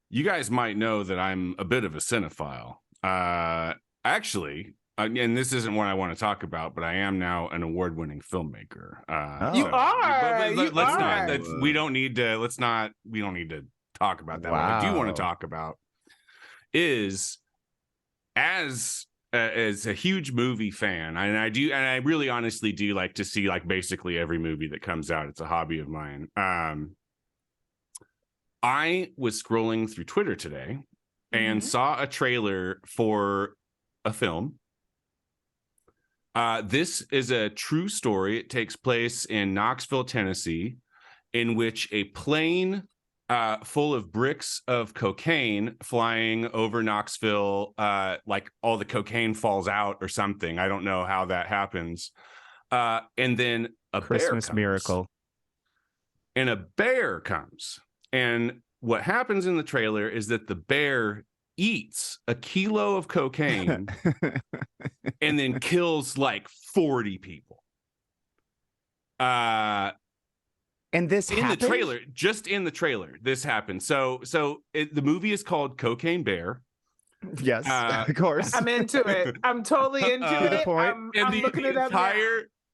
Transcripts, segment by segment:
You guys might know that I'm a bit of a cinephile. Actually, and this isn't what I want to talk about, but I am now an award-winning filmmaker. You are. Let's not. We don't need to. Let's not. We don't need to talk about that. What I do want to talk about is as a huge movie fan, and I really honestly do like to see like basically every movie that comes out. It's a hobby of mine. I was scrolling through Twitter today and saw a trailer for a film. This is a true story. It takes place in Knoxville, Tennessee, in which a plane full of bricks of cocaine flying over Knoxville, like all the cocaine falls out or something. I don't know how that happens. And then a Christmas miracle. And a bear comes. And what happens in the trailer is that the bear eats a kilo of cocaine and then kills like 40 people. And this in happened? The trailer, just in the trailer, this happened. So the movie is called Cocaine Bear. Yes, of course. I'm into it. I'm totally into it. I'm looking it up now.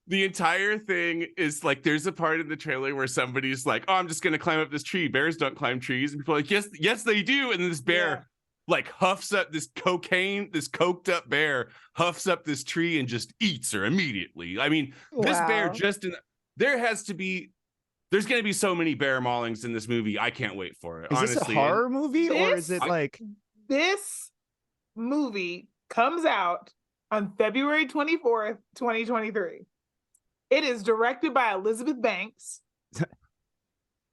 The entire thing is like, there's a part in the trailer where somebody's like, "Oh, I'm just going to climb up this tree. Bears don't climb trees." And people are like, yes, they do. And then this bear like huffs up this cocaine, this coked up bear huffs up this tree and just eats her immediately. I mean, this bear there's going to be so many bear maulings in this movie. I can't wait for it. Is honestly. This a horror movie or is it like... This movie comes out on February 24th, 2023. It is directed by Elizabeth Banks.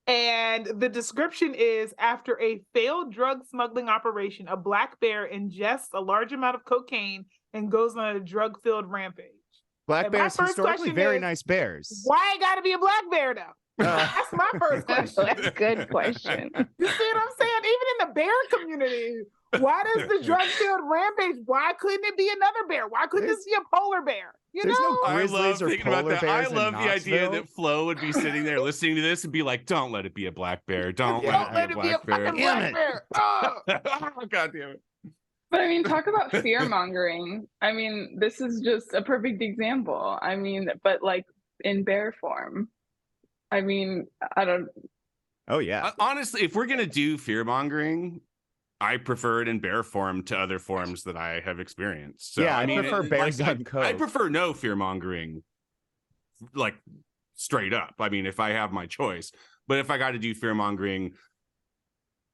And the description is, after a failed drug smuggling operation, a black bear ingests a large amount of cocaine and goes on a drug-filled rampage. Black bears, historically very nice bears. Why it gotta be a black bear though? That's my first question. That's a good question. You see what I'm saying? Even in the bear community, why does the drug-filled rampage? Why couldn't it be another bear? Why couldn't this be a polar bear? There's no grizzlies or polar bears. I love the idea that Flo would be sitting there listening to this and be like, "Don't let it be a black bear. Don't let it be a black bear." Oh, God damn it. But I mean, talk about fear mongering. I mean, this is just a perfect example. I mean, but like in bear form. I mean, I don't. Oh, yeah. Honestly, if we're going to do fear mongering, I prefer it in bear form to other forms that I have experienced. So, yeah, I prefer bears on coke. I prefer no fear mongering, like straight up. I mean, if I have my choice, but if I got to do fear mongering,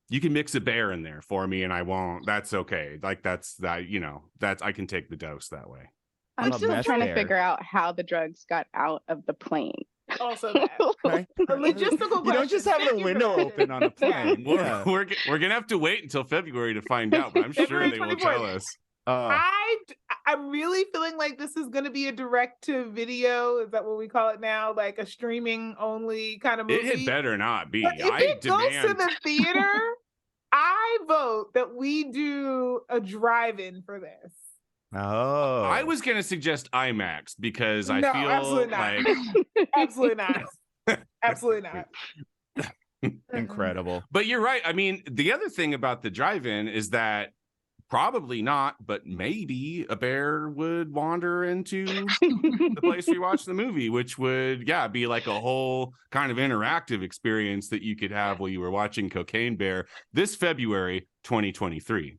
you can mix a bear in there for me and I won't. That's okay. Like that's I can take the dose that way. I'm still trying to figure out how the drugs got out of the plane. Also that. Right. A logistical question. You don't just have the window open on a plane. Yeah. We're gonna have to wait until February to find out, but I'm sure they will tell us. I'm really feeling like this is gonna be a direct to video. Is that what we call it now? Like a streaming only kind of movie. It better not be. But if it goes to the theater, I vote that we do a drive-in for this. Oh, I was going to suggest IMAX because I feel absolutely like absolutely not. Absolutely not. Incredible. But you're right. I mean, the other thing about the drive-in is that probably not, but maybe a bear would wander into the place we watch the movie, which would, be like a whole kind of interactive experience that you could have while you were watching Cocaine Bear this February 2023.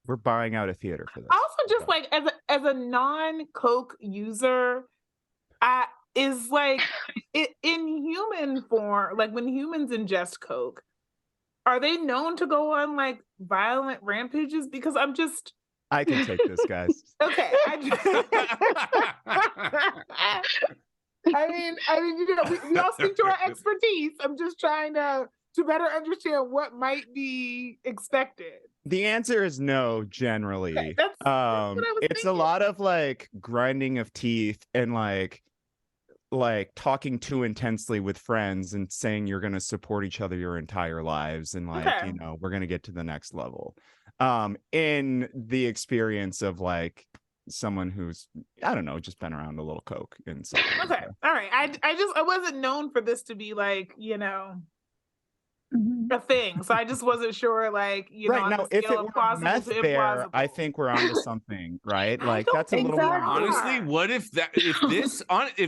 We're buying out a theater for this. Also, just like as a non-coke user, is like in human form, like when humans ingest coke, are they known to go on like violent rampages? Because I can take this, guys. Okay. I mean, we all speak to our expertise. I'm just trying to better understand what might be expected. The answer is no, generally. Okay, that's what I was it's thinking. a lot of like grinding of teeth and like talking too intensely with friends and saying you're going to support each other your entire lives and like, we're going to get to the next level. In the experience of like someone who's, I don't know, just been around a little coke and stuff. Okay. All right. I wasn't known for this to be like, a thing. So I just wasn't sure, like, you know, Right on now, the if scale it of were plausible meth to bear, I implausible. think we're onto something, right? I Like don't that's a think little so. more Honestly, what if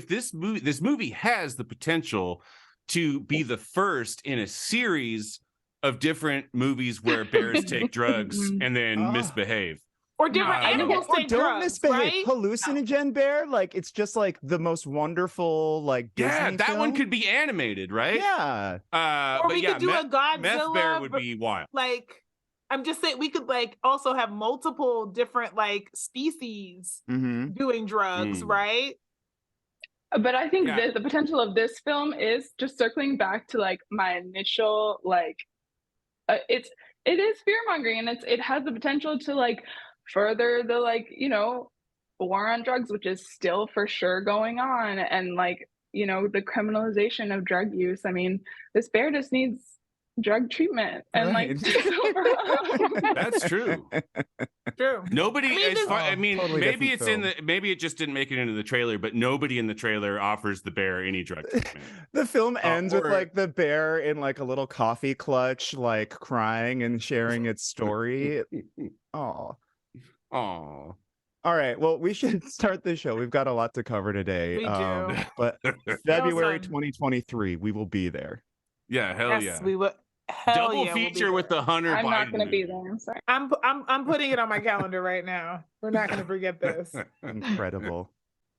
this movie has the potential to be the first in a series of different movies where bears take drugs and then misbehave. Or different No. animals or take don't drugs, misbehave. right? Hallucinogen bear, like it's just like the most wonderful like Disney Yeah, that film. one could be animated, right? Yeah. Or but we yeah, could do a Godzilla. meth bear would be wild. Like, I'm just saying, we could like also have multiple different like species doing drugs, right? But I think that the potential of this film is just circling back to like my initial like, it is fear mongering, and it has the potential to like further the like, you know, war on drugs, which is still for sure going on, and like, you know, the criminalization of drug use. I mean, this bear just needs drug treatment, and like that's true. True. Nobody, totally maybe it's film. maybe it just didn't make it into the trailer, but nobody in the trailer offers the bear any drug treatment. The film ends with like the bear in like a little coffee clutch, like crying and sharing its story. Oh. All right. Well, we should start the show. We've got a lot to cover today. We do. But February 2023, we will be there. Yeah, hell yes, yeah. We will. Double feature with the Hunter Biden. I'm not going to be there. I'm sorry. I'm putting it on my calendar right now. We're not going to forget this. Incredible.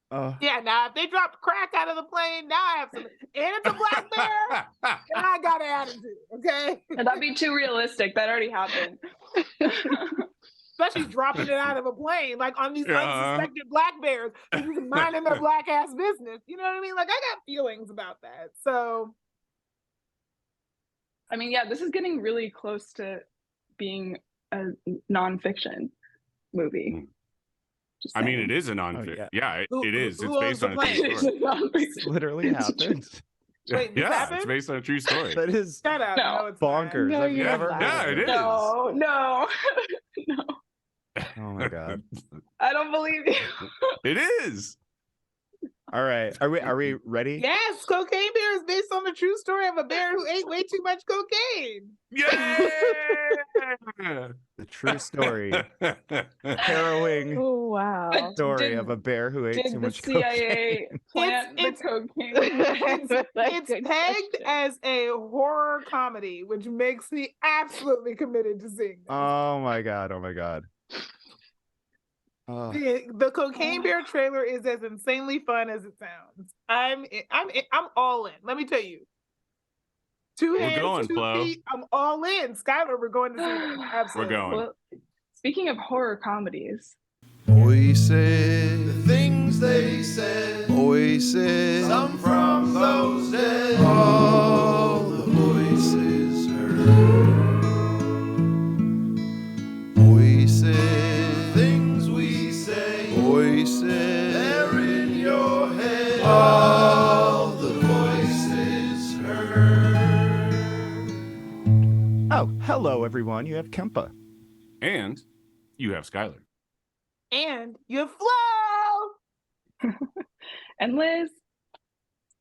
Yeah, now if they dropped crack out of the plane, now I have some, and it's a black bear, and I got an attitude, okay? That'd be too realistic. That already happened. Especially dropping it out of a plane, like on these unsuspected black bears, who's just minding their black ass business. You know what I mean? Like, I got feelings about that. So, I mean, yeah, this is getting really close to being a nonfiction movie. I mean, it is a nonfiction. It is. It's based on a true story. It literally happened. Wait, it's based on a true story. That is shut up. No. It's bonkers. No, Have you ever? Yeah, it is. No, no. Oh my god. I don't believe you. It is. All right. Are we ready? Yes, Cocaine Bear is based on the true story of a bear who ate way too much cocaine. Yeah. The true story. Harrowing story of a bear who ate too much cocaine. CIA plant the cocaine? It's pegged as a horror comedy, which makes me absolutely committed to seeing this. Oh my god. The Cocaine Bear trailer is as insanely fun as it sounds. I'm all in. Let me tell you. Two hands, 2 feet. I'm all in. Skylar, we're going to see this. Absolutely. We're going. Well, speaking of horror comedies, Voices, the things they said. Voices, some from those dead. All the voices heard. Voices, things we say. Voices, they're in your head. All the voices heard. Oh, hello everyone. You have Kempa. And you have Skylar. And you have Flo. and Liz.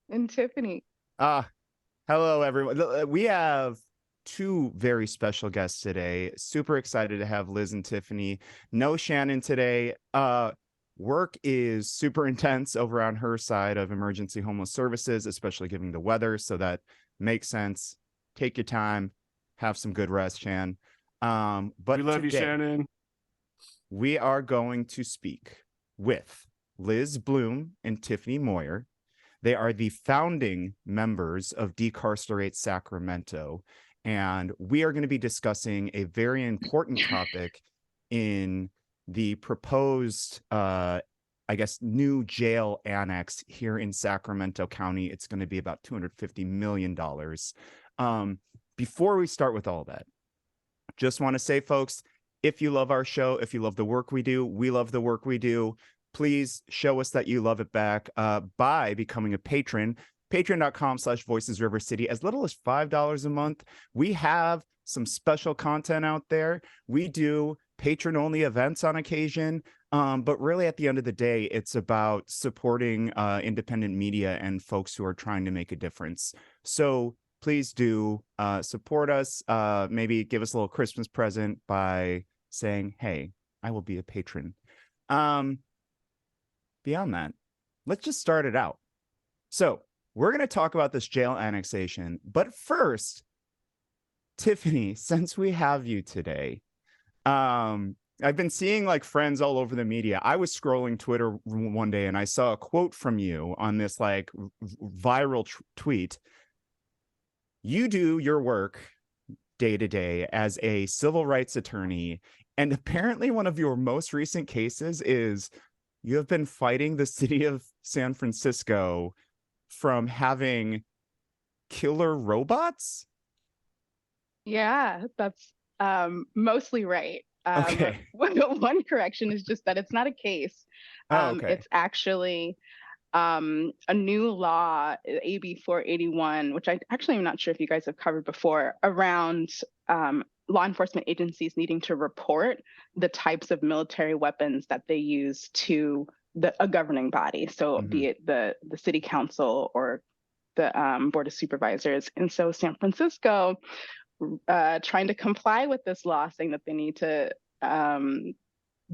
And Tiffany. Hello everyone. We have two very special guests today. Super excited to have Liz and Tiffany. No Shannon today. Work is super intense over on her side of emergency homeless services, especially given the weather. So that makes sense. Take your time. Have some good rest, Shan. But we love today, you, Shannon. We are going to speak with Liz Blum and Tifanei Moyer. They are the founding members of Decarcerate Sacramento, and we are going to be discussing a very important topic in the proposed, new jail annex here in Sacramento County. It's going to be about $250 million. Before we start with all that, just want to say, folks, if you love our show, if you love the work we do, we love the work we do. Please show us that you love it back by becoming a patron. Patreon.com/VoicesRiverCity. As little as $5 a month. We have some special content out there. We do patron-only events on occasion. But really, at the end of the day, it's about supporting independent media and folks who are trying to make a difference. So please do support us. Maybe give us a little Christmas present by saying, hey, I will be a patron. Beyond that, let's just start it out. So we're going to talk about this jail annexation. But first, Tifanei, since we have you today, I've been seeing like friends all over the media. I was scrolling Twitter one day and I saw a quote from you on this like viral tweet. You do your work day to day as a civil rights attorney. And apparently one of your most recent cases is you have been fighting the city of San Francisco from having killer robots. Yeah, that's mostly right. Okay. One correction is just that it's not a case. Okay. It's actually a new law, AB 481, which I actually am not sure if you guys have covered before, around law enforcement agencies needing to report the types of military weapons that they use to a governing body. So be it the city council or the board of supervisors. And so San Francisco, trying to comply with this law, saying that they need to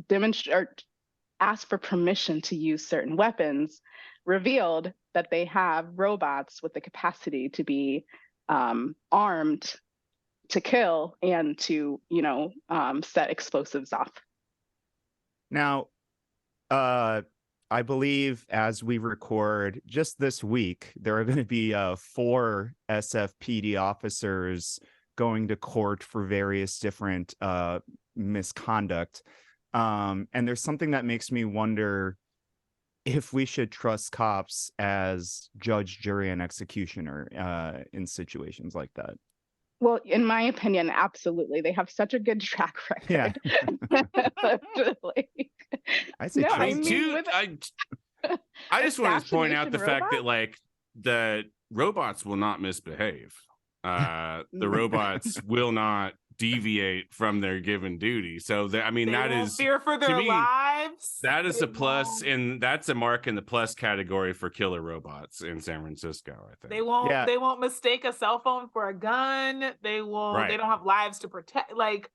demonstrate or ask for permission to use certain weapons, revealed that they have robots with the capacity to be armed to kill and to, set explosives off. Now, I believe as we record just this week, there are going to be 4 SFPD officers going to court for various different misconduct. And there's something that makes me wonder if we should trust cops as judge, jury, and executioner in situations like that. Well, in my opinion, absolutely. They have such a good track record. Yeah. I say I just want to point out the fact that like the robots will not misbehave. The robots will not deviate from their given duty. So that is fear for their lives. That is a plus, and that's a mark in the plus category for killer robots in San Francisco. I think they won't mistake a cell phone for a gun. They won't. Right. They don't have lives to protect. Like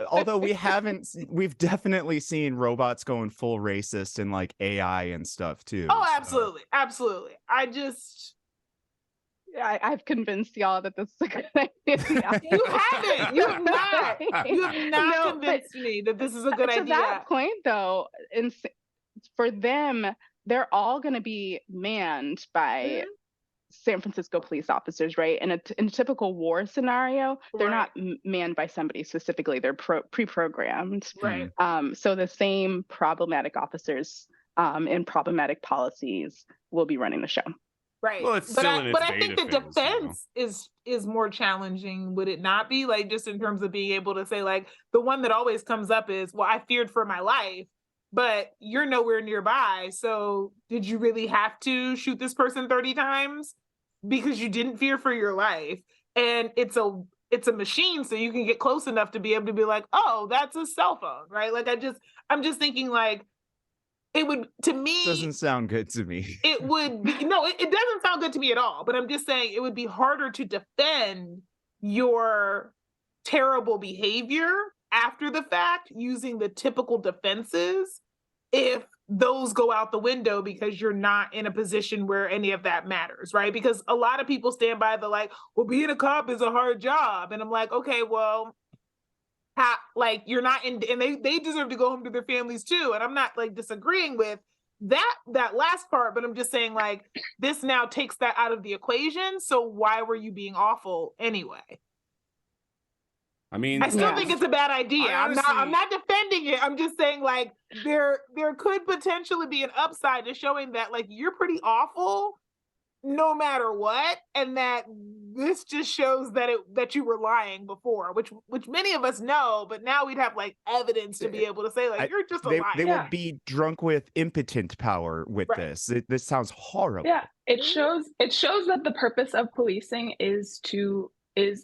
although we've definitely seen robots going full racist and like AI and stuff too. Oh, absolutely, absolutely. I've convinced y'all that this is a good idea. You haven't. You have not. You have not convinced me that this is a good idea. To that point, though, for them, they're all going to be manned by San Francisco police officers, right? In a typical war scenario, they're not manned by somebody specifically. They're pre-programmed. Right. So the same problematic officers and problematic policies will be running the show. Right. Well, but I think the defense is more challenging, would it not be? Like, just in terms of being able to say, like, the one that always comes up is, well, I feared for my life, but you're nowhere nearby. So did you really have to shoot this person 30 times because you didn't fear for your life? And it's a machine, so you can get close enough to be able to be like, oh, that's a cell phone, right? Like, I'm just thinking, like, it would, to me, doesn't sound good to me. It would be, no, it doesn't sound good to me at all. But I'm just saying it would be harder to defend your terrible behavior after the fact using the typical defenses if those go out the window because you're not in a position where any of that matters, right? Because a lot of people stand by the like, well, being a cop is a hard job. And I'm like, okay, well, like you're not in, and they deserve to go home to their families too. And I'm not like disagreeing with that last part, but I'm just saying like this now takes that out of the equation. So why were you being awful anyway? I mean, I still think it's a bad idea. I'm not defending it. I'm just saying like there could potentially be an upside to showing that like you're pretty awful no matter what, and that this just shows that you were lying before, which many of us know, but now we'd have like evidence to be able to say like you're just a liar. They will be drunk with impotent power with this. This sounds horrible. Yeah, it shows that the purpose of policing is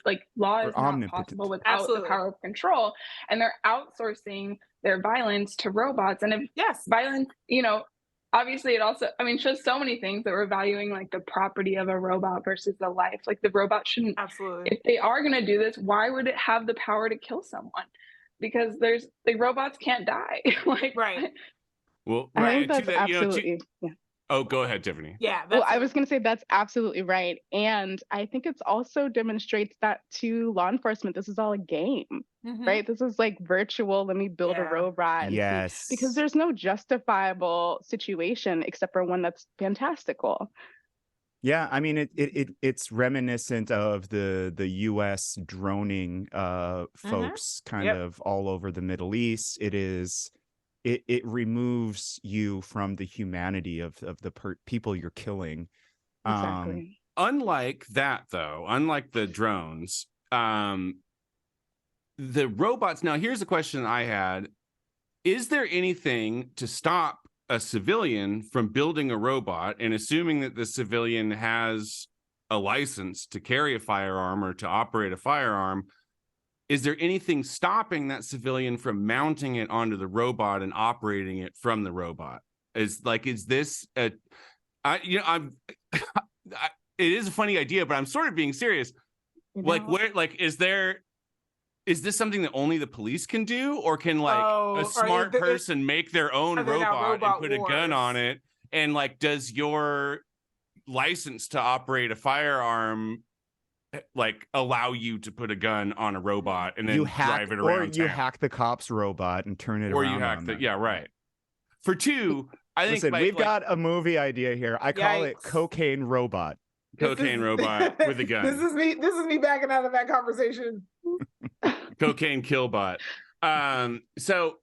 like law is not possible without the power of control, and they're outsourcing their violence to robots. And if violence, obviously it also, I mean, shows so many things that we're valuing like the property of a robot versus the life. Like the robot shouldn't, Absolutely. if they are going to do this, why would it have the power to kill someone? Because the robots can't die. Like, Right. Well, I right. think that's that, absolutely, yeah. Oh, go ahead, Tiffany. Yeah. Well, I was going to say that's absolutely right. And I think it's also demonstrates that to law enforcement, this is all a game, right? This is like virtual. Let me build a robot. And Yes. see, because there's no justifiable situation except for one that's fantastical. Yeah, I mean it's reminiscent of the US droning folks kind of all over the Middle East. It removes you from the humanity of the people you're killing. Exactly. Unlike that, though, unlike the drones, the robots. Now, here's a question I had: is there anything to stop a civilian from building a robot and assuming that the civilian has a license to carry a firearm or to operate a firearm? Is there anything stopping that civilian from mounting it onto the robot and operating it from the robot? Is this it is a funny idea, but I'm sort of being serious. Like, where, like, is this something that only the police can do, or can a smart person make their own robot and put a gun on it? And like, does your license to operate a firearm like allow you to put a gun on a robot and then drive it around or you hack the cop's robot and turn it or around? You hack the right. For two, I think listen, we've got a movie idea here. I call it Cocaine Robot. Cocaine robot with a gun. This is me backing out of that conversation. Cocaine killbot. So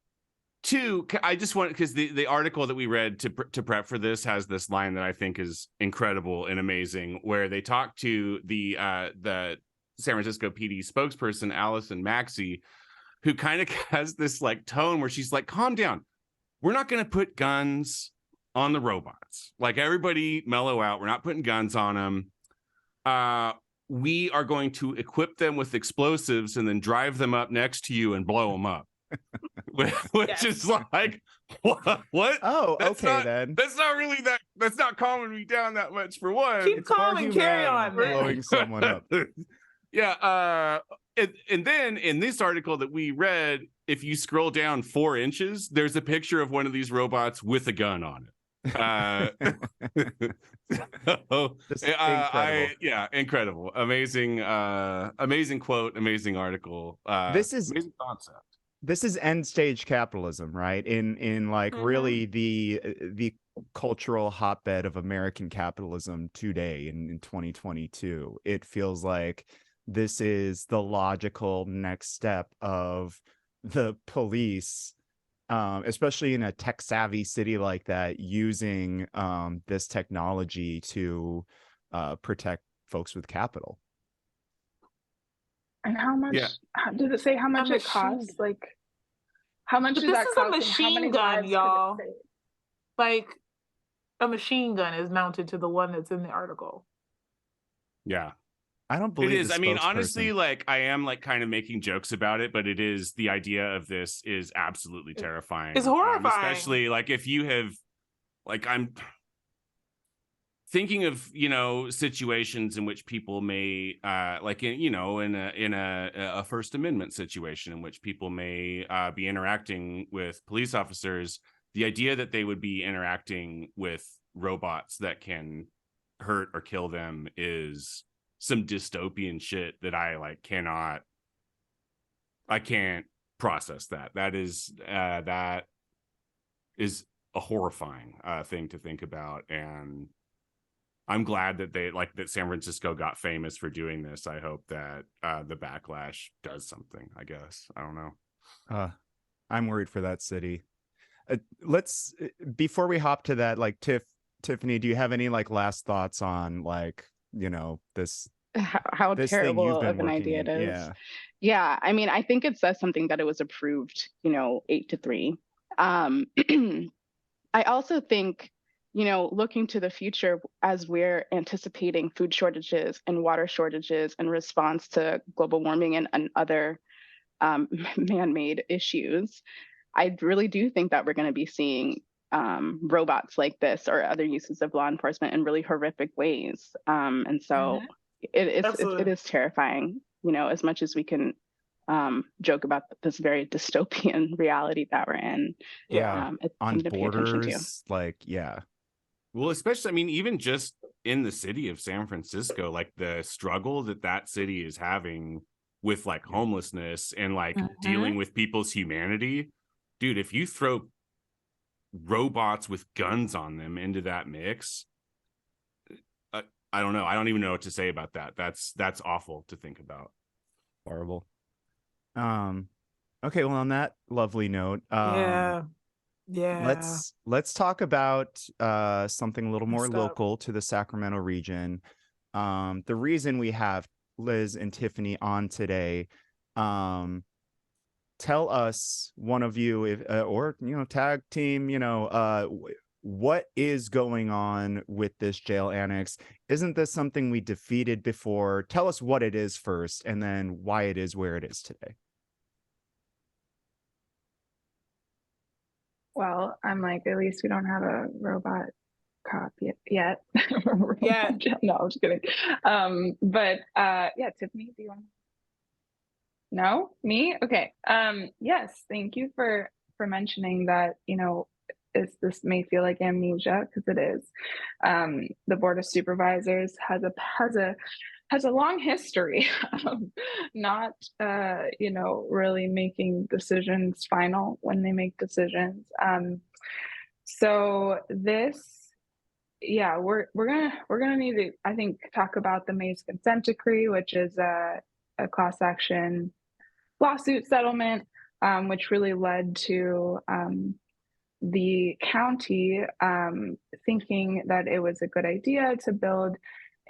two, I just want, because the article that we read to prep for this has this line that I think is incredible and amazing, where they talk to the San Francisco PD spokesperson, Allison Maxey, who kind of has this like tone where she's like, calm down. We're not going to put guns on the robots. Like, everybody mellow out. We're not putting guns on them. We are going to equip them with explosives and then drive them up next to you and blow them up. Which is like, what? Oh, okay, then. That's not really that's not calming me down that much, for one. Keep calm and carry on, man. Blowing someone up. Yeah. And then in this article that we read, if you scroll down 4 inches, there's a picture of one of these robots with a gun on it. Incredible, amazing quote, amazing article. This is amazing concept. This is end stage capitalism, right? In like really the cultural hotbed of American capitalism today in 2022. It feels like this is the logical next step of the police, especially in a tech savvy city like that, using this technology to protect folks with capital. And how much does it say how much it costs? Like, how much does that cost? This is a machine gun, y'all. Like, a machine gun is mounted to the one that's in the article. Yeah. I don't believe it is. I mean, honestly, like, I am like kind of making jokes about it, but it is, the idea of this is absolutely terrifying. It's horrifying. Especially like if you have, like, I'm thinking of, situations in which people may like in a First Amendment situation in which people may be interacting with police officers. The idea that they would be interacting with robots that can hurt or kill them is some dystopian shit that I can't process. That is a horrifying thing to think about. And I'm glad that that San Francisco got famous for doing this. I hope that the backlash does something, I guess. I don't know. I'm worried for that city. Let's, before we hop to that, like, Tiffany, do you have any like last thoughts on this how terrible of an idea it is? Yeah. I mean, I think it says something that it was approved 8-3. I also think, looking to the future, as we're anticipating food shortages and water shortages in response to global warming and other man-made issues, I really do think that we're going to be seeing robots like this or other uses of law enforcement in really horrific ways. And so it is terrifying, you know, as much as we can joke about this very dystopian reality that we're in. It's on something to pay attention to. borders, like, yeah. Well, especially, I mean, even just in the city of San Francisco, like the struggle that city is having with like homelessness and like dealing with people's humanity. Dude, if you throw robots with guns on them into that mix, I don't know. I don't even know what to say about that. That's awful to think about. Horrible. Okay, well, on that lovely note, let's talk about something a little more local to the Sacramento region. The reason we have Liz and Tifanei on today, tell us, one of you, if or you know, tag team, you know, what is going on with this jail annex? Isn't this something we defeated before? Tell us what it is first, and then why it is where it is today. Well, I'm like, at least we don't have a robot cop yet. Yeah. No, I'm just kidding. But yeah, Tifanei, do you want to? No, me? Okay. Yes, thank you for mentioning that. You know, this may feel like amnesia, because it is. The Board of Supervisors has a long history of not, you know, really making decisions final when they make decisions. So this, yeah, we're gonna need to, I think, talk about the Mays consent decree, which is a class action lawsuit settlement, which really led to the county thinking that it was a good idea to build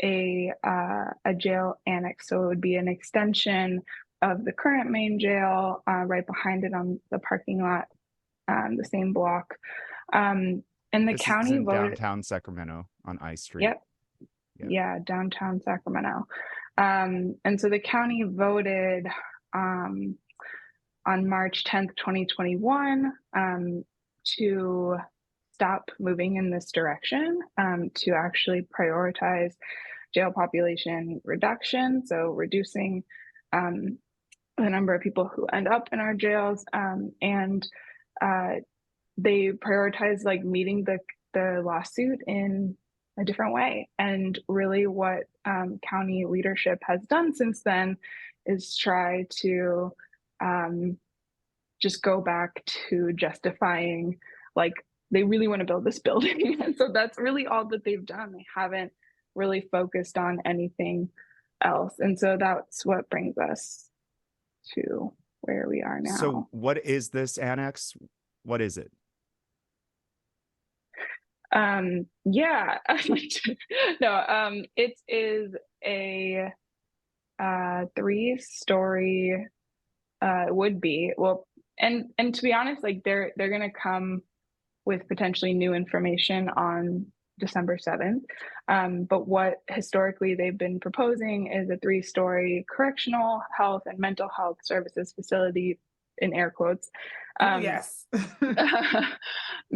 a jail annex. So it would be an extension of the current main jail, right behind it on the parking lot, the same block. And the county is in voted downtown Sacramento on I Street. Yep. Yeah, downtown Sacramento. And so the county voted on March 10th, 2021, to stop moving in this direction, to actually prioritize jail population reduction. So reducing the number of people who end up in our jails, and they prioritize like meeting the lawsuit in a different way. And really what county leadership has done since then is try to just go back to justifying, like, they really want to build this building. And so that's really all that they've done. They haven't really focused on anything else. And so that's what brings us to where we are now. So what is this annex? What is it? Yeah. No, it is a 3-story, would be, well, and to be honest, like they're gonna come with potentially new information on December 7th. But what historically they've been proposing is a 3-story correctional, health, and mental health services facility, in air quotes. Yes.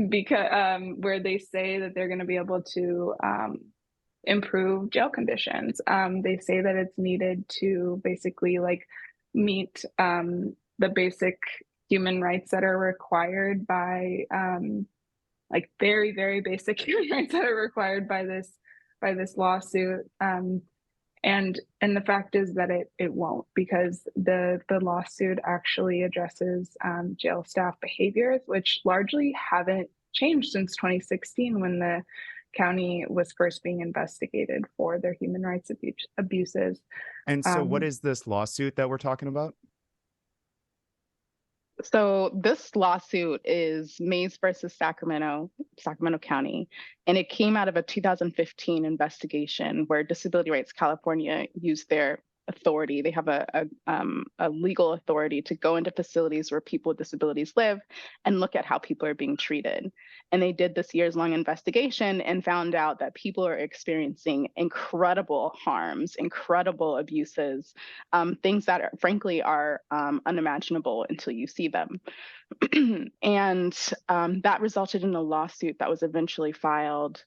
Because where they say that they're going to be able to improve jail conditions. They say that it's needed to basically like meet the basic human rights that are required by like very, very basic human rights that are required by this lawsuit. And the fact is that it won't, because the lawsuit actually addresses jail staff behaviors, which largely haven't changed since 2016, when the county was first being investigated for their human rights abuses. And so what is this lawsuit that we're talking about? So this lawsuit is Mays versus Sacramento County, and it came out of a 2015 investigation where Disability Rights California used their authority. They have a legal authority to go into facilities where people with disabilities live and look at how people are being treated. And they did this years-long investigation and found out that people are experiencing incredible harms, incredible abuses, things that frankly are unimaginable until you see them. And that resulted in a lawsuit that was eventually filed.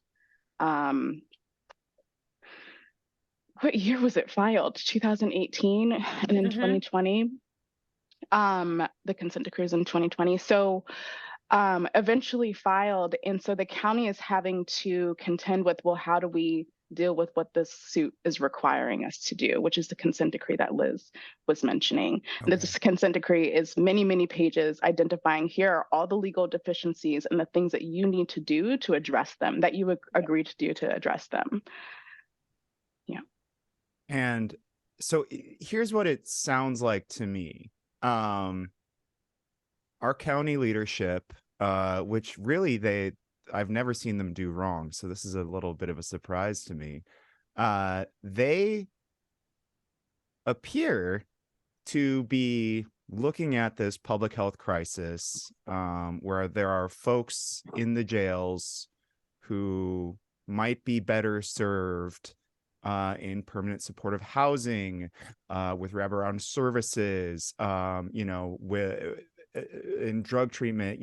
What year was it filed? 2018 and in 2020. The consent decree is in 2020. So eventually filed. And so the county is having to contend with, well, how do we deal with what this suit is requiring us to do, which is the consent decree that Liz was mentioning. Okay. This consent decree is many, many pages identifying here are all the legal deficiencies and the things that you need to do to address them, that you agree to do to address them. Yeah. And so here's what it sounds like to me. Our county leadership, which really I've never seen them do wrong, so this is a little bit of a surprise to me. They appear to be looking at this public health crisis, where there are folks in the jails who might be better served in permanent supportive housing, with wraparound services, in drug treatment,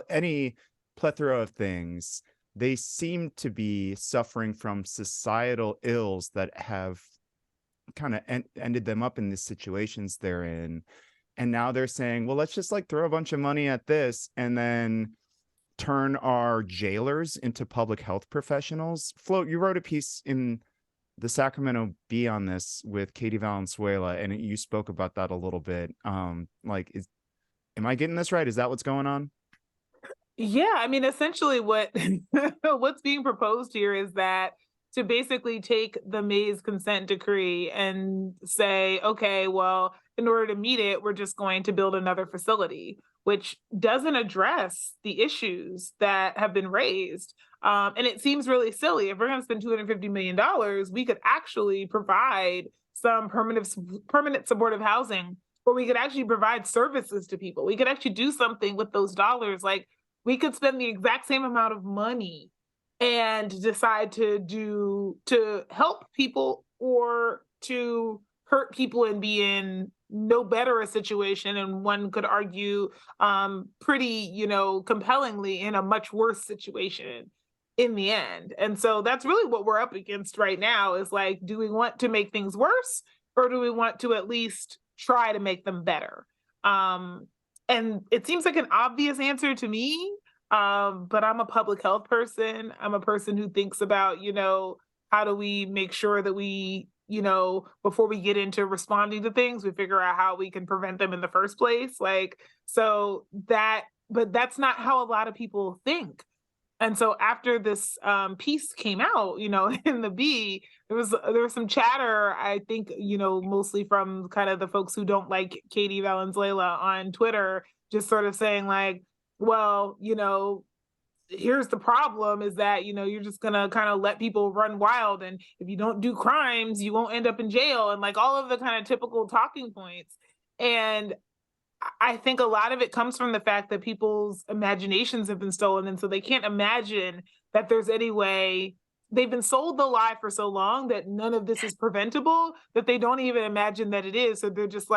any plethora of things. They seem to be suffering from societal ills that have kind of ended them up in the situations they're in. And now they're saying, well, let's just throw a bunch of money at this and then turn our jailers into public health professionals. Flo, you wrote a piece in the Sacramento Bee on this with Katie Valenzuela, and you spoke about that a little bit. Am I getting this right? Is that what's going on? Yeah, I mean, essentially what's being proposed here is that to basically take the May's consent decree and say, okay, well, in order to meet it, we're just going to build another facility, which doesn't address the issues that have been raised. And it seems really silly. If we're going to spend $250 million, we could actually provide some permanent supportive housing, or we could actually provide services to people. We could actually do something with those dollars. We could spend the exact same amount of money and decide to help people or to hurt people and be in no better a situation. And one could argue pretty, compellingly in a much worse situation in the end. And so that's really what we're up against right now is do we want to make things worse, or do we want to at least try to make them better? And it seems like an obvious answer to me, but I'm a public health person. I'm a person who thinks about, how do we make sure that we, before we get into responding to things, we figure out how we can prevent them in the first place. But that's not how a lot of people think. And so after this piece came out, in the Bee, there was some chatter, I think, mostly from kind of the folks who don't like Katie Valenzuela on Twitter, just sort of saying well, here's the problem is that, you're just going to kind of let people run wild. And if you don't do crimes, you won't end up in jail, and all of the kind of typical talking points. And I think a lot of it comes from the fact that people's imaginations have been stolen. And so they can't imagine that there's any way. They've been sold the lie for so long that none of this is preventable, that they don't even imagine that it is. So they're just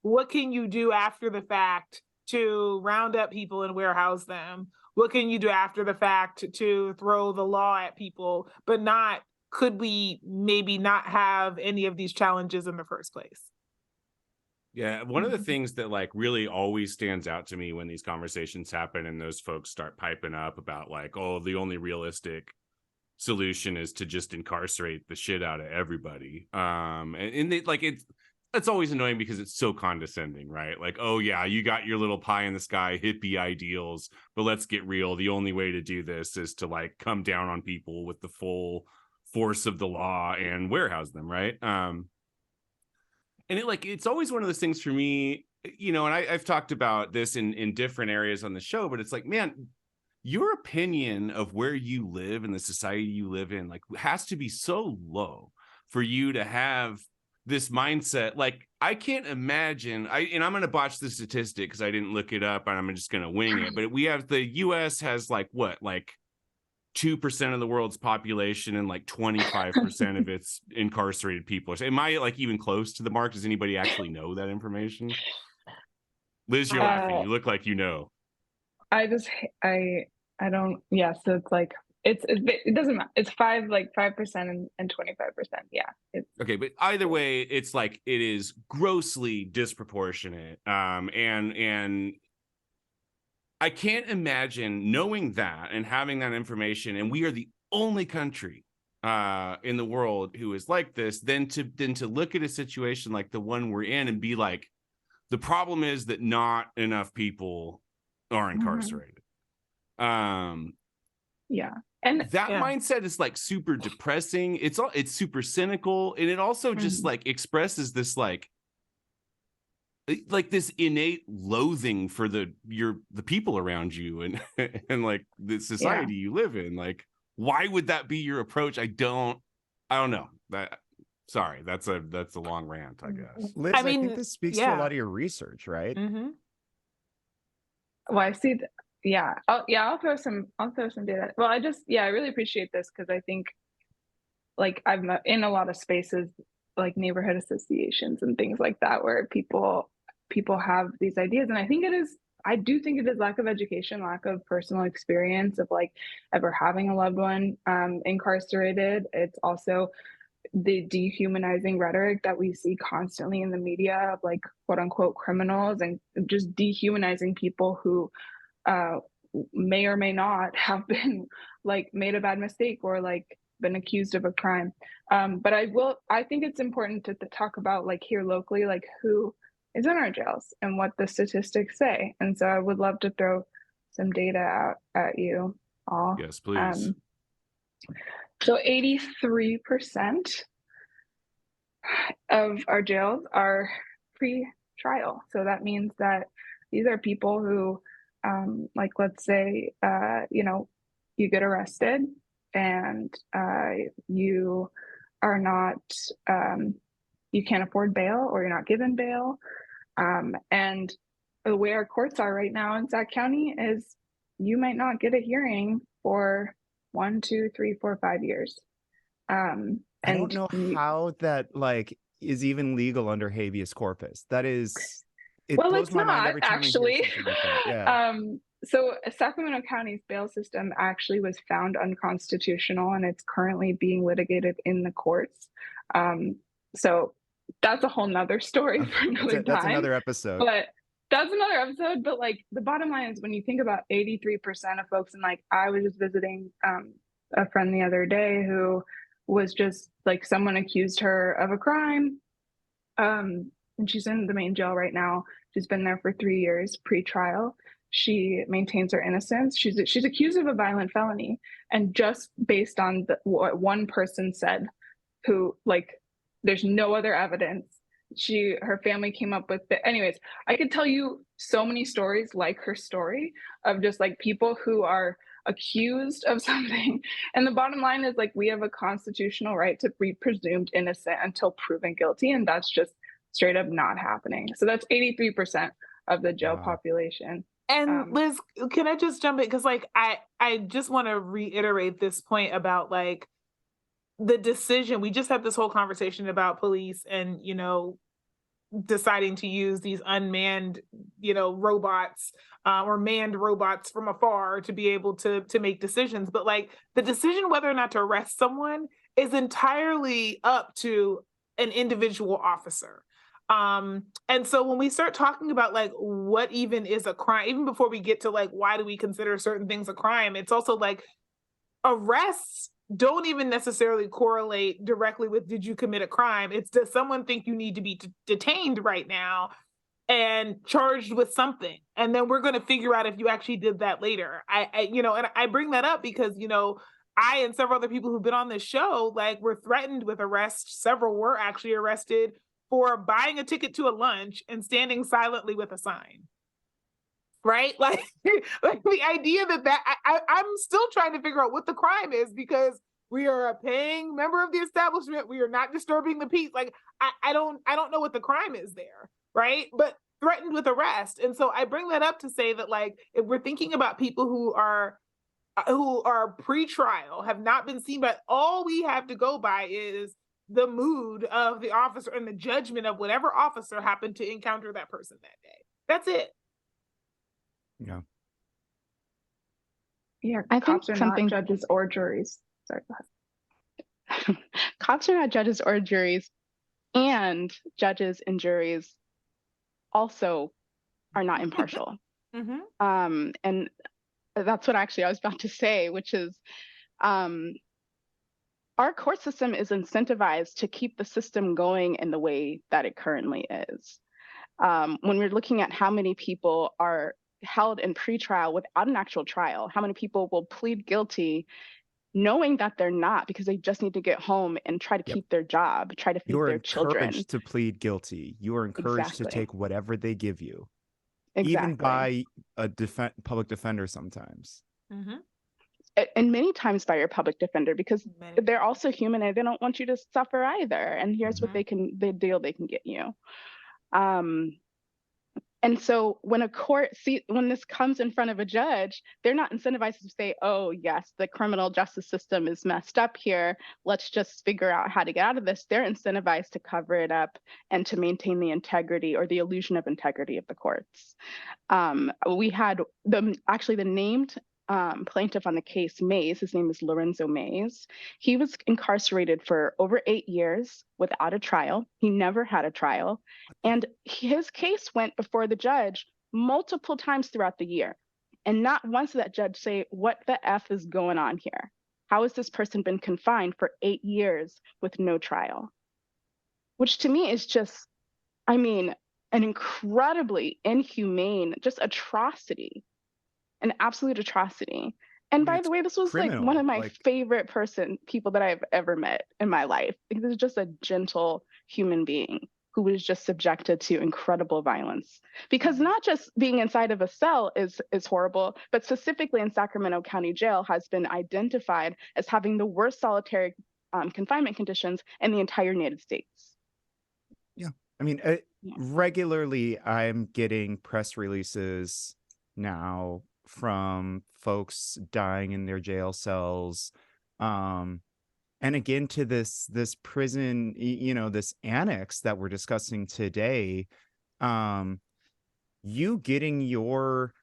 what can you do after the fact to round up people and warehouse them? What can you do after the fact to throw the law at people, but not, could we maybe not have any of these challenges in the first place? Yeah, one of the things that really always stands out to me when these conversations happen and those folks start piping up about the only realistic solution is to just incarcerate the shit out of everybody. And they, it's always annoying because it's so condescending, right? Oh yeah, you got your little pie in the sky hippie ideals, but let's get real. The only way to do this is to come down on people with the full force of the law and warehouse them, right? And it's always one of those things for me, and I've talked about this in different areas on the show, but it's man, your opinion of where you live and the society you live in has to be so low for you to have this mindset. Like, I can't imagine, and I'm going to botch the statistic because I didn't look it up and I'm just going to wing it. But the US has like 2% of the world's population and like 25% of its incarcerated people. Am I like even close to the mark? Does anybody actually know that information? Liz, you're laughing. You look like you know. I don't. Yeah. So it's like it doesn't matter. It's 5% and 25%. Yeah. Okay, but either way, it's like it is grossly disproportionate. And I can't imagine knowing that and having that information, and we are the only country in the world who is like this, then to look at a situation like the one we're in and be like, the problem is that not enough people are incarcerated. Yeah. And that mindset is like super depressing. It's super cynical, and it also just like expresses this like this innate loathing for the people around you and and like the society you live in. Like, why would that be your approach? I don't know. Sorry, that's a long rant, I guess. Liz, I think this speaks to a lot of your research, right? Mm-hmm. Well, I see that. Yeah. I'll throw some data. Well, I really appreciate this because I think like I'm in a lot of spaces like neighborhood associations and things like that where people have these ideas, and I do think it is lack of education, lack of personal experience of like ever having a loved one incarcerated. It's also the dehumanizing rhetoric that we see constantly in the media of like quote unquote criminals, and just dehumanizing people who may or may not have been like made a bad mistake or like been accused of a crime. But I think it's important to talk about like here locally, like who is in our jails and what the statistics say. And so I would love to throw some data out at you all. Yes, please. So 83% of our jails are pre-trial. So that means that these are people who like, let's say, you get arrested and you are not, you can't afford bail or you're not given bail. And the way our courts are right now in Sac County is you might not get a hearing for 1, 2, 3, 4, 5 years. I don't know how that like is even legal under habeas corpus. That is... It's not actually. Like yeah. So Sacramento County's bail system actually was found unconstitutional, and it's currently being litigated in the courts. So that's a whole nother story for another time. That's another episode. But like the bottom line is when you think about 83% of folks, and like I was just visiting a friend the other day who was just like someone accused her of a crime. And she's in the main jail right now. She's been there for 3 years pre-trial. She maintains her innocence. She's accused of a violent felony, and just based on what one person said, who like there's no other evidence. Her family came up with it. Anyways, I could tell you so many stories like her story of just like people who are accused of something, and the bottom line is like we have a constitutional right to be presumed innocent until proven guilty, and that's just straight up not happening. So that's 83% of the jail population. And Liz, can I just jump in? Because like I just want to reiterate this point about like the decision. We just had this whole conversation about police and, deciding to use these unmanned, robots or manned robots from afar to be able to make decisions. But like the decision whether or not to arrest someone is entirely up to an individual officer. And so when we start talking about like what even is a crime, even before we get to like why do we consider certain things a crime, it's also like arrests don't even necessarily correlate directly with did you commit a crime. It's does someone think you need to be detained right now and charged with something, and then we're going to figure out if you actually did that later. And I bring that up because I and several other people who've been on this show like were threatened with arrest. Several were actually arrested for buying a ticket to a lunch and standing silently with a sign, right? Like the idea that I'm still trying to figure out what the crime is, because We are a paying member of the establishment. We are not disturbing the peace. Like, I don't know what the crime is there, right? But threatened with arrest. And so I bring that up to say that, like, if we're thinking about people who are pre-trial, have not been seen, but all we have to go by is the mood of the officer and the judgment of whatever officer happened to encounter that person that day. That's it. Yeah. Yeah, I cops think are something not judges or juries. Sorry, go ahead. cops are not judges or juries, and judges and juries also are not impartial. Mm-hmm. And that's what actually I was about to say, which is our court system is incentivized to keep the system going in the way that it currently is. When we're looking at how many people are held in pretrial without an actual trial, how many people will plead guilty knowing that they're not, because they just need to get home and try to keep their job, try to feed their children. You're encouraged to plead guilty. You are encouraged to take whatever they give you, even by a public defender sometimes. Mm-hmm. And many times by your public defender, because they're also human and they don't want you to suffer either. And here's what the deal they can get you. And so when a court when this comes in front of a judge, they're not incentivized to say, oh, yes, the criminal justice system is messed up here. Let's just figure out how to get out of this. They're incentivized to cover it up and to maintain the integrity or the illusion of integrity of the courts. We had the named plaintiff on the case, Mays. His name is Lorenzo Mays. He was incarcerated for over 8 years without a trial. He never had a trial. And his case went before the judge multiple times throughout the year. And not once did that judge say, what the F is going on here? How has this person been confined for 8 years with no trial? Which to me is just, an incredibly inhumane, just atrocity. An absolute atrocity. And by the way, this was criminal. Like one of my favorite people that I've ever met in my life. He was just a gentle human being who was just subjected to incredible violence. Because not just being inside of a cell is horrible, but specifically in Sacramento County Jail has been identified as having the worst solitary confinement conditions in the entire United States. Yeah. Regularly I'm getting press releases now from folks dying in their jail cells, and again to this prison, this annex that we're discussing today, you getting your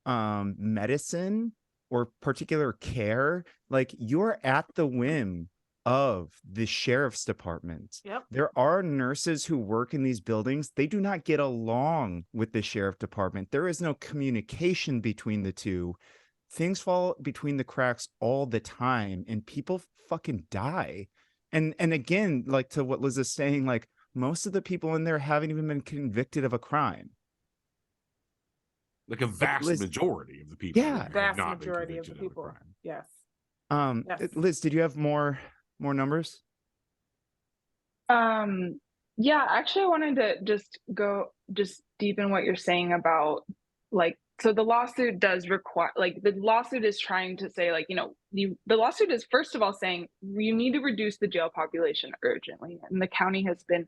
medicine or particular care, like you're at the whim of the sheriff's department. Yep. There are nurses who work in these buildings. They do not get along with the sheriff department. There is no communication between the two. Things fall between the cracks all the time and people fucking die. And again, like to what Liz is saying, like most of the people in there haven't even been convicted of a crime. Like a vast majority of the people. Yeah. Vast majority of the people. Yes. Yes. Liz, did you have more numbers? Yeah, actually I wanted to just deepen what you're saying about so the lawsuit does require, the lawsuit is trying to say, the lawsuit is first of all saying you need to reduce the jail population urgently, and the county has been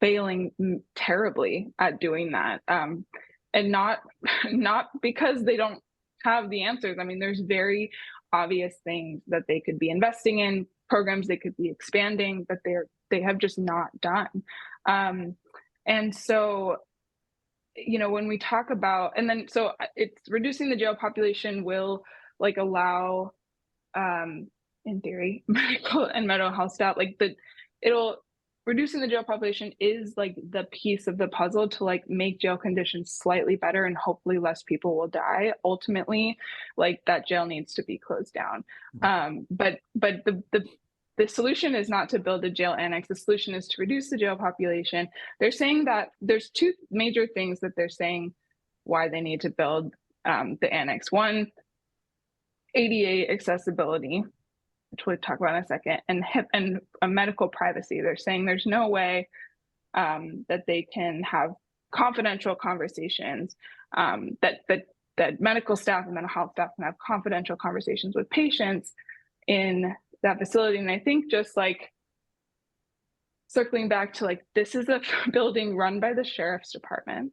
failing terribly at doing that, and not because they don't have the answers. There's very obvious things that they could be investing in, programs they could be expanding, that they have just not done. And so, when we talk about, so it's reducing the jail population will allow, in theory, medical and mental health staff, reducing the jail population is the piece of the puzzle to make jail conditions slightly better, and hopefully less people will die. Ultimately, that jail needs to be closed down. But the solution is not to build a jail annex. The solution is to reduce the jail population. They're saying that there's two major things that they're saying why they need to build the annex. One, ADA accessibility, which we'll talk about in a second, and medical privacy. They're saying there's no way that they can have confidential conversations, that medical staff and mental health staff can have confidential conversations with patients in that facility. And I think just like circling back to like, this is a building run by the sheriff's department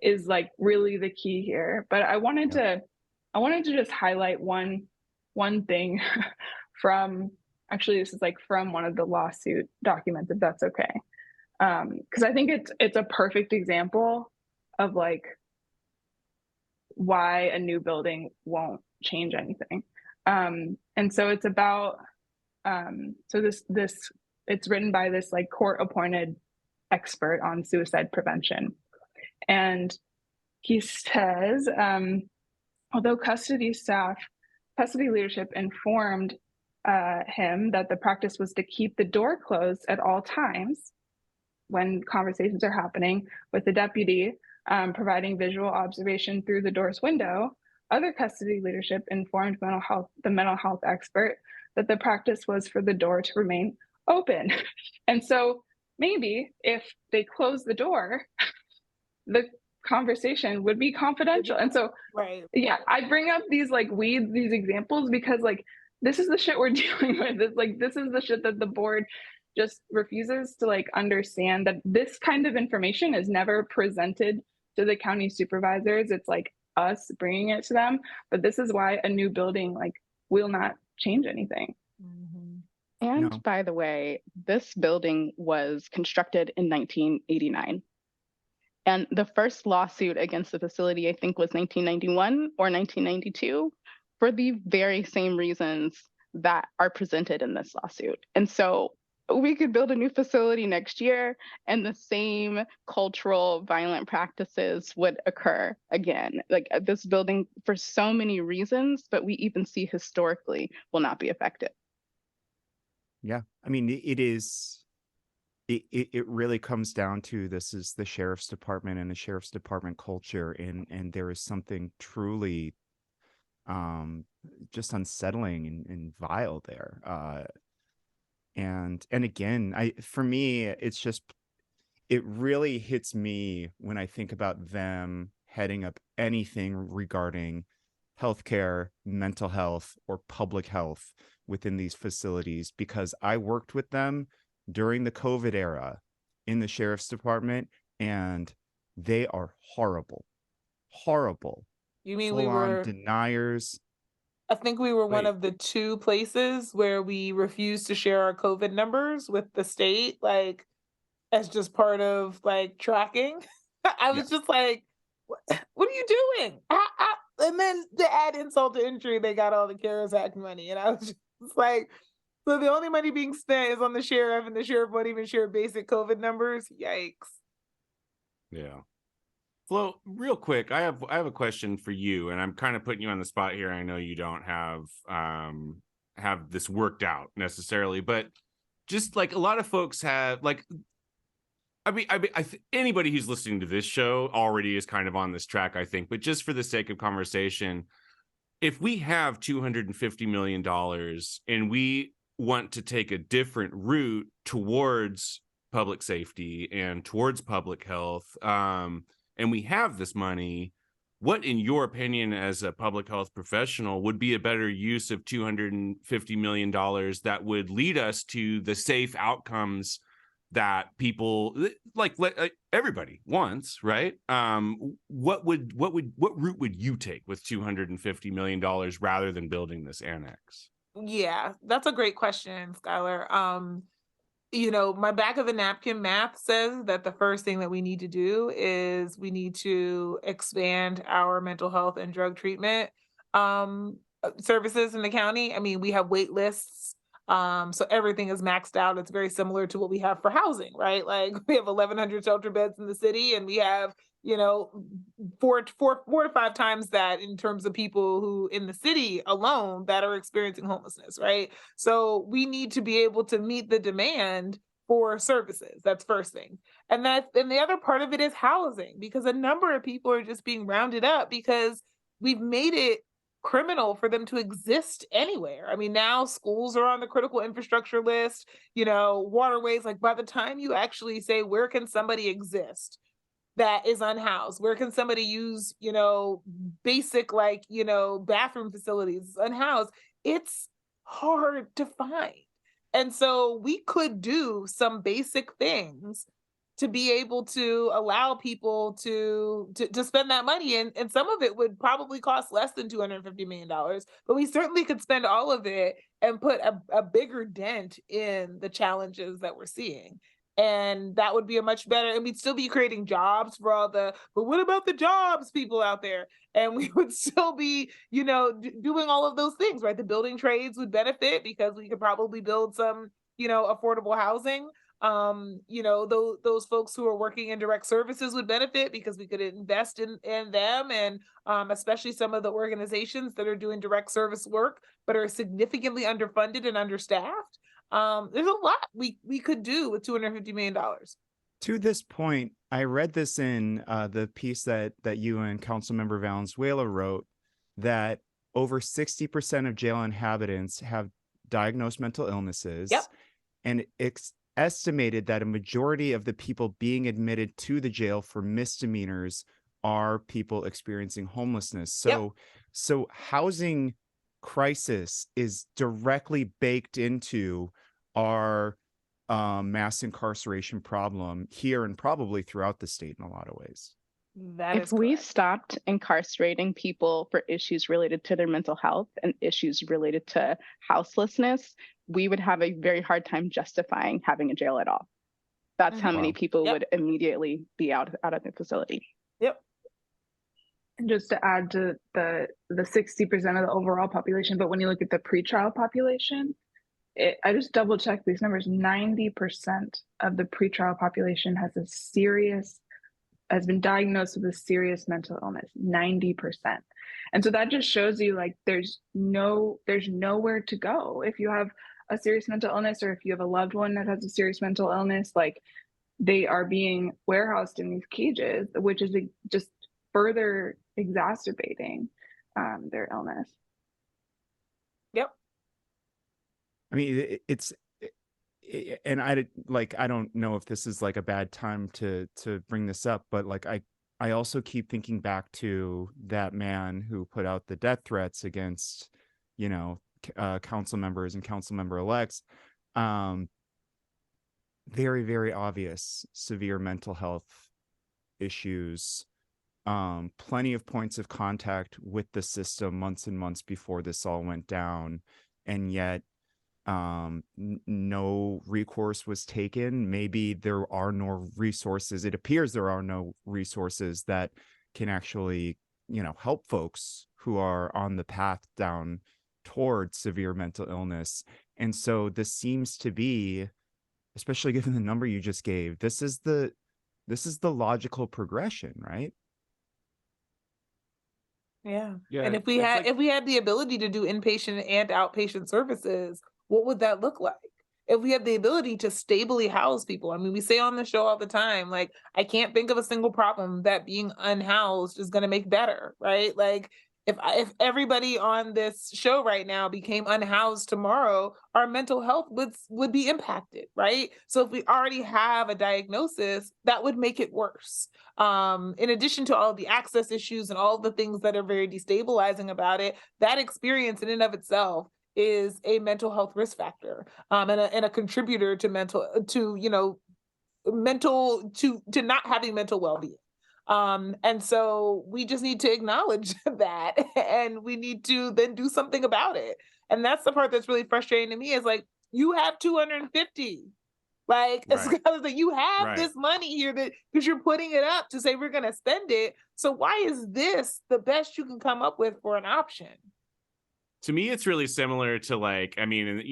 is like really the key here. But I wanted to just highlight one thing from, actually this is like from one of the lawsuit documents, if that's okay. Because I think it's a perfect example of like why a new building won't change anything. And so it's about, so this it's written by this like court appointed expert on suicide prevention. And he says, although custody leadership informed him that the practice was to keep the door closed at all times when conversations are happening, with the deputy providing visual observation through the door's window, other custody leadership informed the mental health expert that the practice was for the door to remain open. And so maybe if they close the door, the conversation would be confidential. And so, right. Yeah, I bring up these like these examples because like, this is the shit we're dealing with. It's like, this is the shit that the board just refuses to like understand, that this kind of information is never presented to the county supervisors. It's like us bringing it to them. But this is why a new building like will not change anything. Mm-hmm. And by the way, this building was constructed in 1989. And the first lawsuit against the facility, I think, was 1991 or 1992 for the very same reasons that are presented in this lawsuit. And so we could build a new facility next year and the same cultural violent practices would occur again. Like this building, for so many reasons, but we even see historically, will not be effective. Yeah, I mean, it really comes down to, this is the sheriff's department and the sheriff's department culture, and there is something truly just unsettling and vile there. And again, for me, it's just, it really hits me when I think about them heading up anything regarding healthcare, mental health, or public health within these facilities, because I worked with them during the COVID era in the sheriff's department, and they are horrible. You mean Full we were deniers? I think we were one of the 2 places where we refused to share our COVID numbers with the state, like as just part of like tracking. I was just like, what are you doing? And then to add insult to injury, they got all the CARES Act money. And I was just like, so the only money being spent is on the sheriff, and the sheriff won't even share basic COVID numbers. Yikes. Yeah. Flo, real quick, I have a question for you, and I'm kind of putting you on the spot here. I know you don't have this worked out necessarily, but just like a lot of folks have, like, anybody who's listening to this show already is kind of on this track, I think. But just for the sake of conversation, if we have $250 million and we want to take a different route towards public safety and towards public health, and we have this money, what, in your opinion, as a public health professional, would be a better use of $250 million that would lead us to the safe outcomes that people like everybody wants, right? What route would you take with $250 million rather than building this annex? Yeah, that's a great question, Skylar. My back of the napkin math says that the first thing that we need to do is we need to expand our mental health and drug treatment services in the county. I mean, we have wait lists. So everything is maxed out. It's very similar to what we have for housing, right? Like we have 1,100 shelter beds in the city, and we have, 4 to 5 times that in terms of people who in the city alone that are experiencing homelessness, right? So we need to be able to meet the demand for services. That's first thing. And the other part of it is housing, because a number of people are just being rounded up because we've made it criminal for them to exist anywhere. I mean, now schools are on the critical infrastructure list, waterways. Like by the time you actually say, where can somebody exist that is unhoused? Where can somebody use, basic bathroom facilities unhoused? It's hard to find. And so we could do some basic things to be able to allow people to spend that money. And some of it would probably cost less than $250 million, but we certainly could spend all of it and put a bigger dent in the challenges that we're seeing. And that would be a much better, and we'd still be creating jobs for all the, but what about the jobs people out there? And we would still be, doing all of those things, right? The building trades would benefit because we could probably build some, affordable housing. Those folks who are working in direct services would benefit because we could invest in them, and especially some of the organizations that are doing direct service work but are significantly underfunded and understaffed. There's a lot we could do with $250 million. To this point, I read this in the piece that you and Councilmember Valenzuela wrote, that over 60% of jail inhabitants have diagnosed mental illnesses. Yep. And it's estimated that a majority of the people being admitted to the jail for misdemeanors are people experiencing homelessness. So housing crisis is directly baked into our mass incarceration problem here and probably throughout the state in a lot of ways. If we stopped incarcerating people for issues related to their mental health and issues related to houselessness, we would have a very hard time justifying having a jail at all. That's how many people would immediately be out of the facility. Yep. And just to add to the 60% of the overall population, but when you look at the pretrial population, I just double checked these numbers. 90% of the pretrial population has been diagnosed with a serious mental illness. 90%. And so that just shows you, like, there's nowhere to go if you have a serious mental illness, or if you have a loved one that has a serious mental illness. Like, they are being warehoused in these cages, which is just further exacerbating their illness. Yep. I mean, and I don't know if this is like a bad time to bring this up, but like I also keep thinking back to that man who put out the death threats against, council members and council member elects. Very, very obvious severe mental health issues. Plenty of points of contact with the system months and months before this all went down, and yet no recourse was taken. Maybe there are no resources. It appears there are no resources that can actually, help folks who are on the path down towards severe mental illness. And so this seems to be, especially given the number you just gave, this is the logical progression, right? Yeah. And if we had the ability to do inpatient and outpatient services, what would that look like? If we have the ability to stably house people? I mean, we say on the show all the time, like, I can't think of a single problem that being unhoused is going to make better, right? Like, if everybody on this show right now became unhoused tomorrow, our mental health would be impacted, right? So if we already have a diagnosis, that would make it worse. In addition to all of the access issues and all the things that are very destabilizing about it, that experience in and of itself is a mental health risk factor, and a contributor to not having mental well-being. And so we just need to acknowledge that, and we need to then do something about it. And that's the part that's really frustrating to me, is like, you have 250. Like, right. It's you have this money here because you're putting it up to say we're going to spend it. So why is this the best you can come up with for an option? To me, it's really similar to, like, I mean,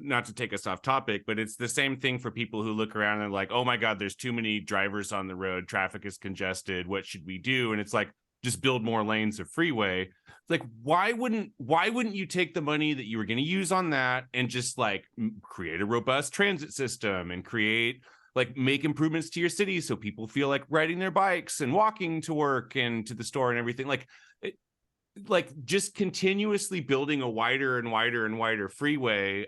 not to take us off topic, but it's the same thing for people who look around and like, oh my God, there's too many drivers on the road. Traffic is congested. What should we do? And it's like, just build more lanes of freeway. It's like, why wouldn't you take the money that you were going to use on that and just like create a robust transit system and make improvements to your city so people feel like riding their bikes and walking to work and to the store and everything? Like just continuously building a wider and wider and wider freeway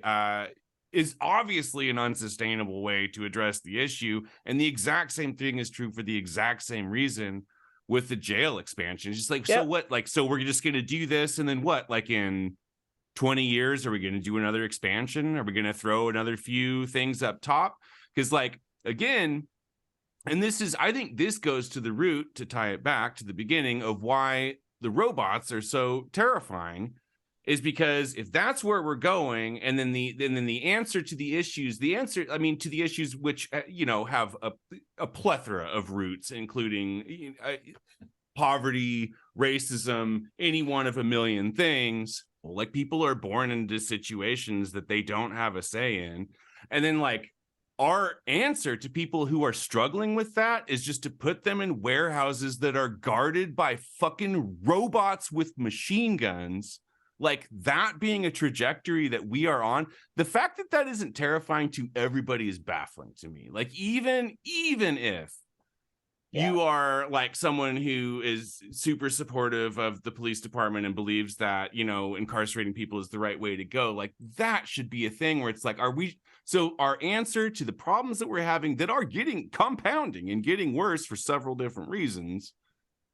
is obviously an unsustainable way to address the issue. And the exact same thing is true for the exact same reason with the jail expansion. It's just like, So what? Like, so we're just going to do this, and then what? Like in 20 years, are we going to do another expansion? Are we going to throw another few things up top? Because like, again, and I think this goes to the root, to tie it back to the beginning of why the robots are so terrifying, is because if that's where we're going, and then the answer to the issues, to the issues which, have a plethora of roots, including poverty, racism, any one of a million things. Well, like, people are born into situations that they don't have a say in. And then like, our answer to people who are struggling with that is just to put them in warehouses that are guarded by fucking robots with machine guns. Like, that being a trajectory that we are on, the fact that isn't terrifying to everybody is baffling to me. Like, even if you are like someone who is super supportive of the police department and believes that, incarcerating people is the right way to go, like, that should be a thing where it's like, so our answer to the problems that we're having that are compounding and getting worse for several different reasons,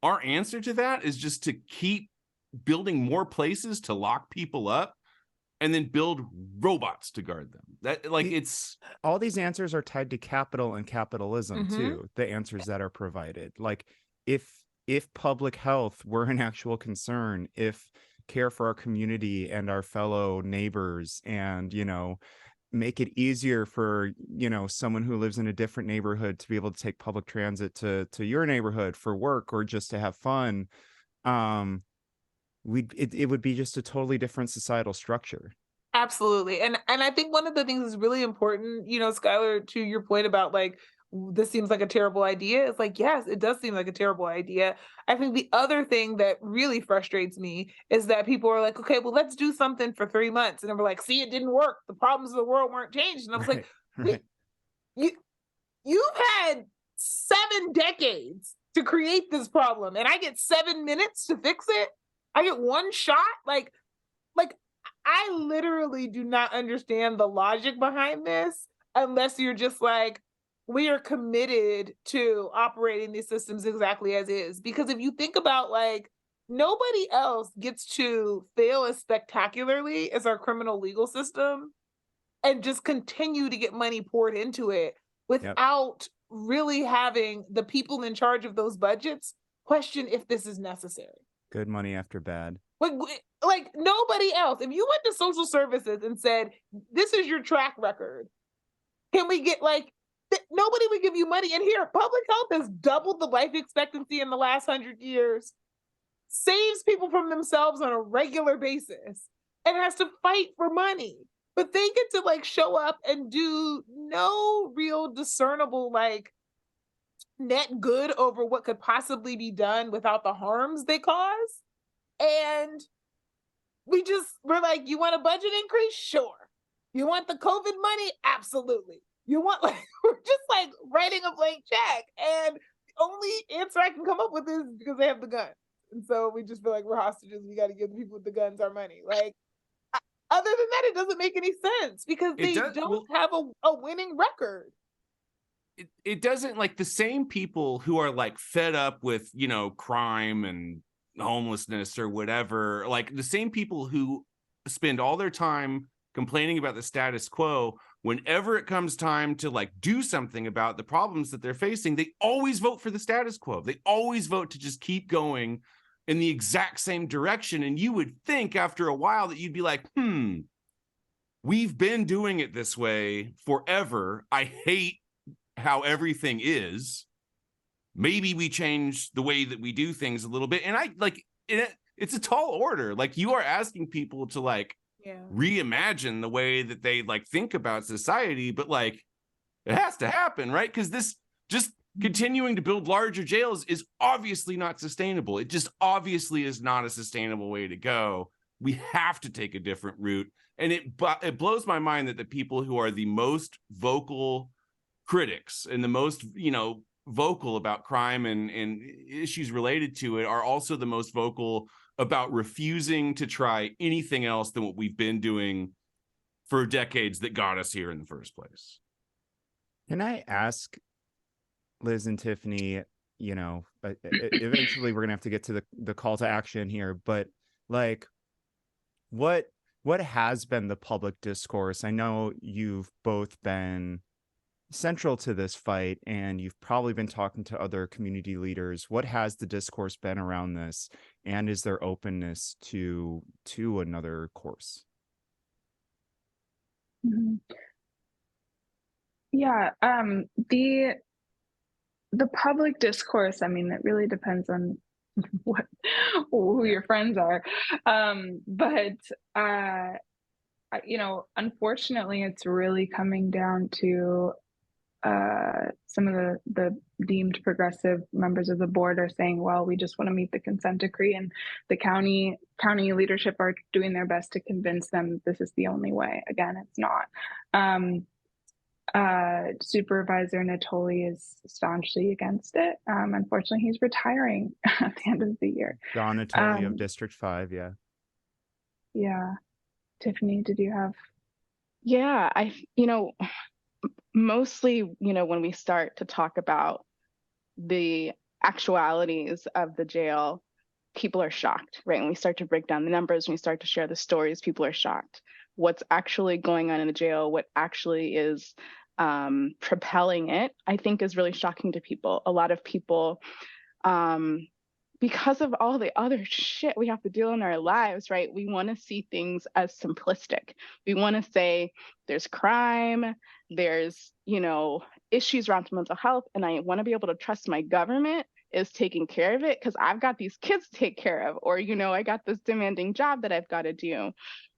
our answer to that is just to keep building more places to lock people up and then build robots to guard them. That, like, it's all these answers are tied to capital and capitalism too. The answers that are provided, like, if public health were an actual concern, if care for our community and our fellow neighbors, and make it easier for someone who lives in a different neighborhood to be able to take public transit to your neighborhood for work or just to have fun, it would be just a totally different societal structure. Absolutely. And I think one of the things that's really important, Skylar, to your point about like, this seems like a terrible idea. It's like, yes, it does seem like a terrible idea. I think the other thing that really frustrates me is that people are like, okay, well, let's do something for 3 months. And then we're like, see, it didn't work. The problems of the world weren't changed. And I was like, you've had 7 decades to create this problem, and I get 7 minutes to fix it. I get 1 shot. Like, I literally do not understand the logic behind this unless you're just like, we are committed to operating these systems exactly as is. Because if you think about, like, nobody else gets to fail as spectacularly as our criminal legal system and just continue to get money poured into it without really having the people in charge of those budgets question if this is necessary. Good money after bad. Like nobody else. If you went to social services and said, this is your track record, can we get nobody would give you money. And here, public health has doubled the life expectancy in the last 100 years, saves people from themselves on a regular basis, and has to fight for money. But they get to show up and do no real discernible net good over what could possibly be done without the harms they cause. And we're like, you want a budget increase? Sure. You want the COVID money? Absolutely. You want we're just writing a blank check, and the only answer I can come up with is because they have the gun. And so we just feel like we're hostages. We got to give the people with the guns our money. Other than that, it doesn't make any sense because they don't have a winning record. It doesn't, the same people who are fed up with, crime and homelessness or whatever, the same people who spend all their time complaining about the status quo, whenever it comes time to do something about the problems that they're facing, they always vote for the status quo. They always vote to just keep going in the exact same direction. And you would think after a while that you'd be like, we've been doing it this way forever. I hate how everything is. Maybe we change the way that we do things a little bit. And it's a tall order. You are asking people to reimagine the way that they think about society, but it has to happen, right? Because this just continuing to build larger jails is obviously not sustainable. It just obviously is not a sustainable way to go. We have to take a different route. And it blows my mind that the people who are the most vocal critics and the most, vocal about crime and issues related to it are also the most vocal about refusing to try anything else than what we've been doing for decades that got us here in the first place. Can I ask Liz and Tiffany, eventually we're gonna have to get to the call to action here, but what what has been the public discourse? I know you've both been central to this fight, and you've probably been talking to other community leaders. What has the discourse been around this, and is there openness to another course? Mm-hmm. Yeah, the public discourse, I mean, it really depends on who your friends are. But you know, unfortunately, it's really coming down to some of the deemed progressive members of the board are saying, well, we just want to meet the consent decree, and the county leadership are doing their best to convince them this is the only way. Again, it's not. Supervisor Natoli is staunchly against it. Unfortunately, he's retiring at the end of the year. John Natoli of District 5, yeah. Yeah. Tifanei, did you have? Yeah, you know, mostly, you know, when we start to talk about the actualities of the jail, people are shocked, right? When we start to break down the numbers, when we start to share the stories, people are shocked. What's actually going on in the jail, what actually is propelling it, I think is really shocking to people. A lot of people, because of all the other shit we have to deal in our lives, right? We want to see things as simplistic. We want to say there's crime, there's, you know, issues around mental health, and I want to be able to trust my government is taking care of it because I've got these kids to take care of, or, you know, I got this demanding job that I've got to do.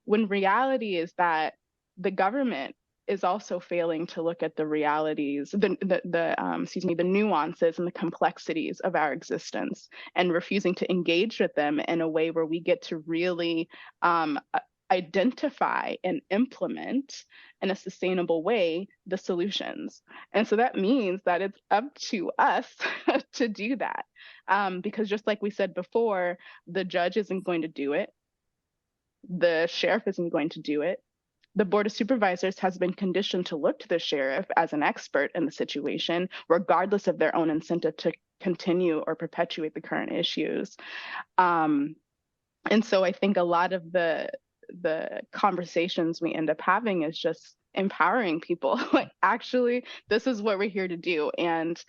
When reality is that the government is also failing to look at the realities, the nuances and the complexities of our existence, and refusing to engage with them in a way where we get to really identify and implement in a sustainable way the solutions. And so that means that it's up to us to do that. Because just like we said before, the judge isn't going to do it. The sheriff isn't going to do it. The Board of Supervisors has been conditioned to look to the sheriff as an expert in the situation, regardless of their own incentive to continue or perpetuate the current issues. And so I think a lot of the conversations we end up having is just empowering people. Like, actually, this is what we're here to do. And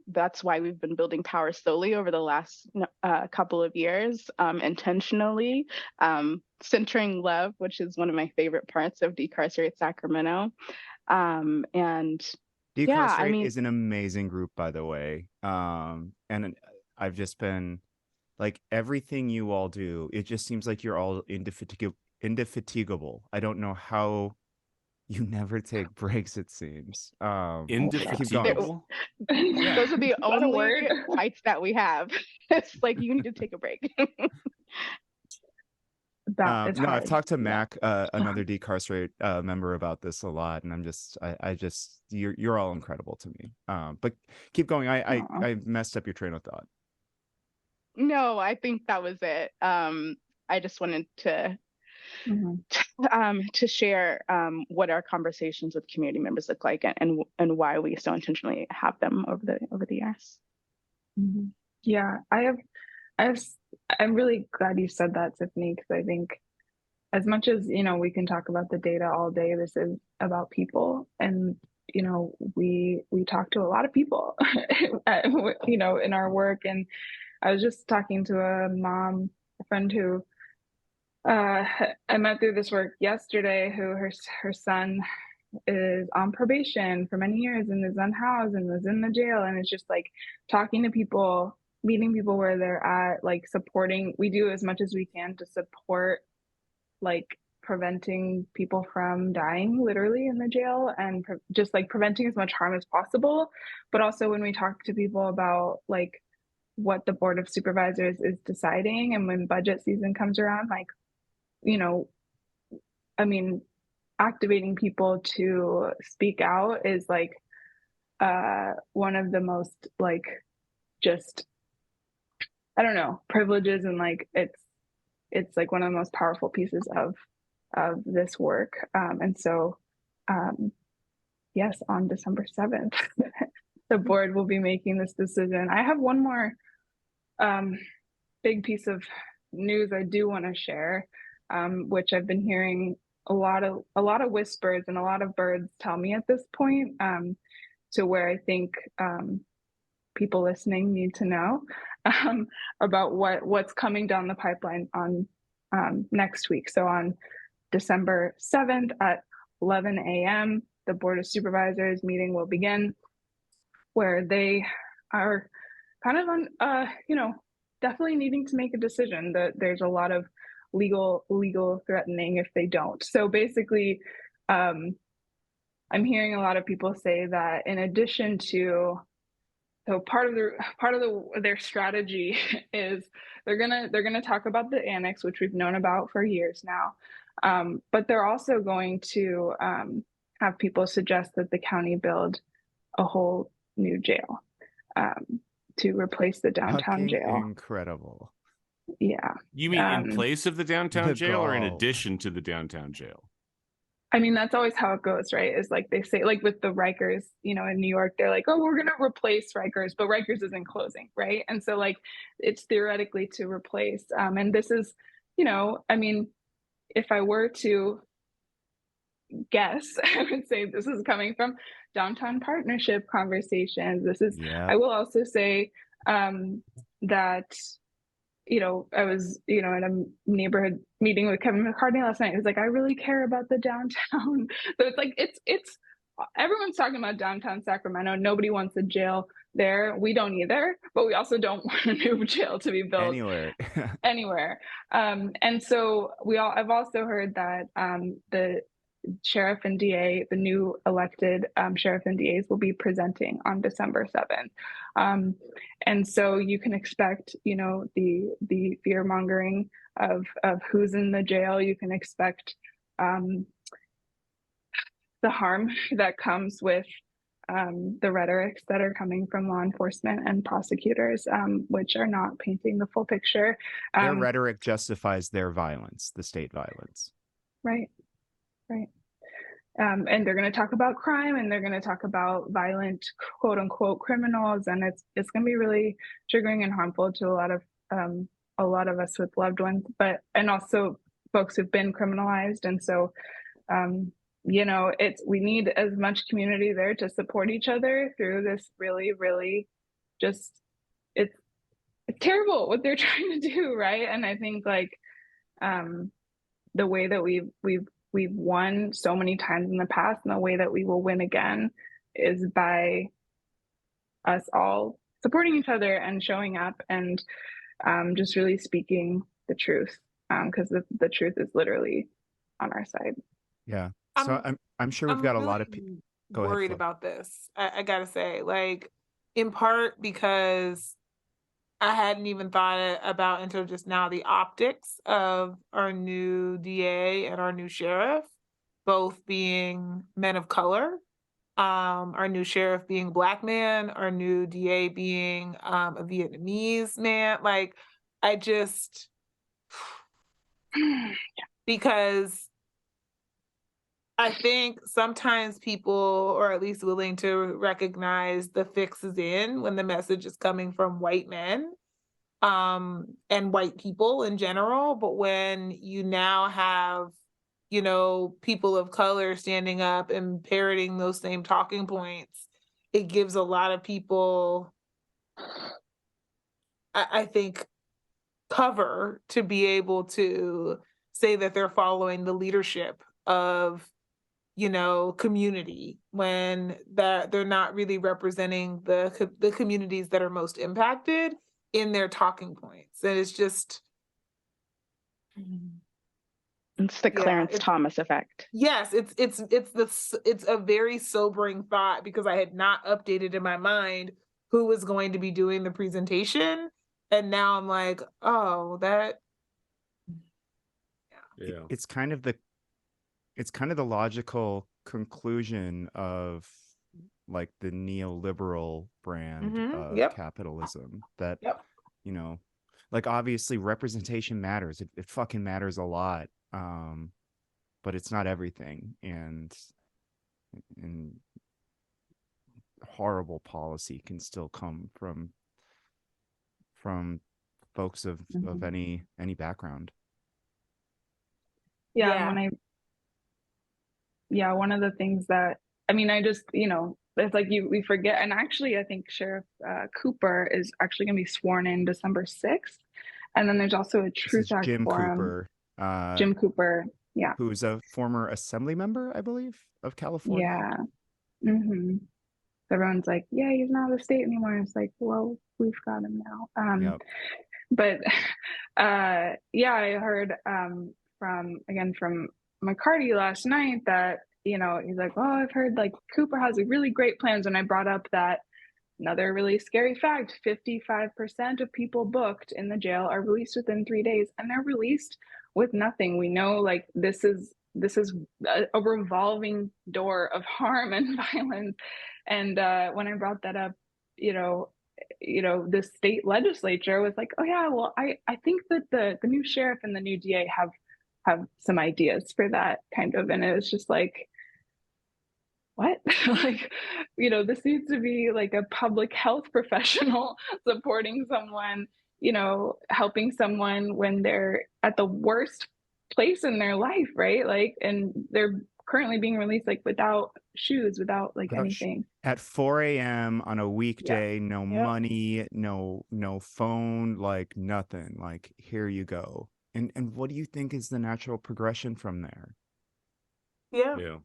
that's why we've been building power slowly over the last couple of years, intentionally, centering love, which is one of my favorite parts of Decarcerate Sacramento. And Decarcerate, yeah, I mean, is an amazing group, by the way. And I've just been, like, everything you all do, it just seems like you're all indefatigable. I don't know how you never take breaks, it seems. Indefatigable? Those are the only fights that we have. It's like, you need to take a break. I've talked to Mac, another Decarcerate member, about this a lot, and I just you're all incredible to me. But keep going. I messed up your train of thought. No, I think that was it. I just wanted to to share what our conversations with community members look like, and why we so intentionally have them over the years. Mm-hmm. Yeah, I'm really glad you said that, Tifanei, because I think, as much as, you know, we can talk about the data all day, this is about people. And, you know, we talk to a lot of people, you know, in our work. And I was just talking to a friend who I met through this work yesterday, who her son is on probation for many years and is unhoused and was in the jail. And it's just like talking to people, meeting people where they're at, like supporting. We do as much as we can to support, like, preventing people from dying literally in the jail, and just like preventing as much harm as possible. But also, when we talk to people about like what the Board of Supervisors is deciding, and when budget season comes around, like, you know, I mean, activating people to speak out is like one of the most, like, just, I don't know, privileges, and like it's like one of the most powerful pieces of this work. And so yes, on December 7th, the board will be making this decision. I have one more big piece of news I do want to share. which I've been hearing a lot of whispers and a lot of birds tell me at this point, to where I think people listening need to know about what's coming down the pipeline on next week. So on December 7th at 11 a.m., the Board of Supervisors meeting will begin, where they are kind of on, definitely needing to make a decision. That there's a lot of legal threatening if they don't. So basically, I'm hearing a lot of people say that in addition to, so part of their strategy is they're gonna talk about the annex, which we've known about for years now, but they're also going to have people suggest that the county build a whole new jail to replace the downtown jail. Incredible. Yeah. You mean in place of the downtown the jail or in gall. addition to the downtown jail? I mean, that's always how it goes, right? Is like they say, like with the Rikers, in New York, they're like, oh, we're going to replace Rikers, but Rikers isn't closing, right? And so like it's theoretically to replace. And this is, I mean, if I were to guess, I would say this is coming from downtown partnership conversations. This is, I will also say that, I was, in a neighborhood meeting with Kevin McCartney last night. He was like, I really care about the downtown. So it's like, it's everyone's talking about downtown Sacramento. Nobody wants a jail there. We don't either, but we also don't want a new jail to be built anywhere. And so I've also heard that the sheriff and DA, the new elected sheriff and DAs, will be presenting on December 7th. And so you can expect, the fear mongering of who's in the jail. You can expect the harm that comes with the rhetorics that are coming from law enforcement and prosecutors, which are not painting the full picture. Their rhetoric justifies their violence, the state violence. Right. And they're going to talk about crime, and they're going to talk about violent, quote unquote, criminals, and it's going to be really triggering and harmful to a lot of us with loved ones, and also folks who've been criminalized. And so, we need as much community there to support each other through this really, really just it's terrible what they're trying to do, right? And I think like the way that we've won so many times in the past, and the way that we will win again is by us all supporting each other and showing up and just really speaking the truth, because the truth is literally on our side. Yeah. So I'm sure we've got really a lot of people worried about this. I gotta say, like, in part because I hadn't even thought about until just now the optics of our new DA and our new sheriff, both being men of color, our new sheriff being a Black man, our new DA being a Vietnamese man. Like, I just, because I think sometimes people are at least willing to recognize the fix is in when the message is coming from white men and white people in general. But when you now have, people of color standing up and parroting those same talking points, it gives a lot of people, I think, cover to be able to say that they're following the leadership of community, when that they're not really representing the communities that are most impacted in their talking points. And it's just, it's the Clarence Thomas effect. Yes, it's a very sobering thought, because I had not updated in my mind who was going to be doing the presentation, and now I'm like, oh, that. Yeah. It's kind of the logical conclusion of like the neoliberal brand of capitalism that, like, obviously representation matters. It fucking matters a lot. But it's not everything. And horrible policy can still come from folks of any background. Yeah. One of the things that, I mean, I just, it's like we forget. And actually, I think Sheriff Cooper is actually going to be sworn in December 6th. And then there's also a Truth Act Jim forum. Cooper. Jim Cooper, yeah. Who's a former assembly member, I believe, of California. Yeah. Mm-hmm. Everyone's like, yeah, he's not a state anymore. It's like, well, we've got him now. Yep. But yeah, I heard from McCarty last night that, he's like, oh, I've heard like Cooper has really great plans. And I brought up that another really scary fact, 55% of people booked in the jail are released within 3 days, and they're released with nothing. We know like this is a revolving door of harm and violence. And when I brought that up, the state legislature was like, oh yeah, well, I think that the new sheriff and the new DA have some ideas for that kind of. And it was just like, what? Like, this needs to be like a public health professional supporting someone, helping someone when they're at the worst place in their life, right? Like, and they're currently being released like without shoes, without like anything. At 4 a.m. on a weekday, no money, no phone, like nothing. Like, here you go. And what do you think is the natural progression from there? Yeah.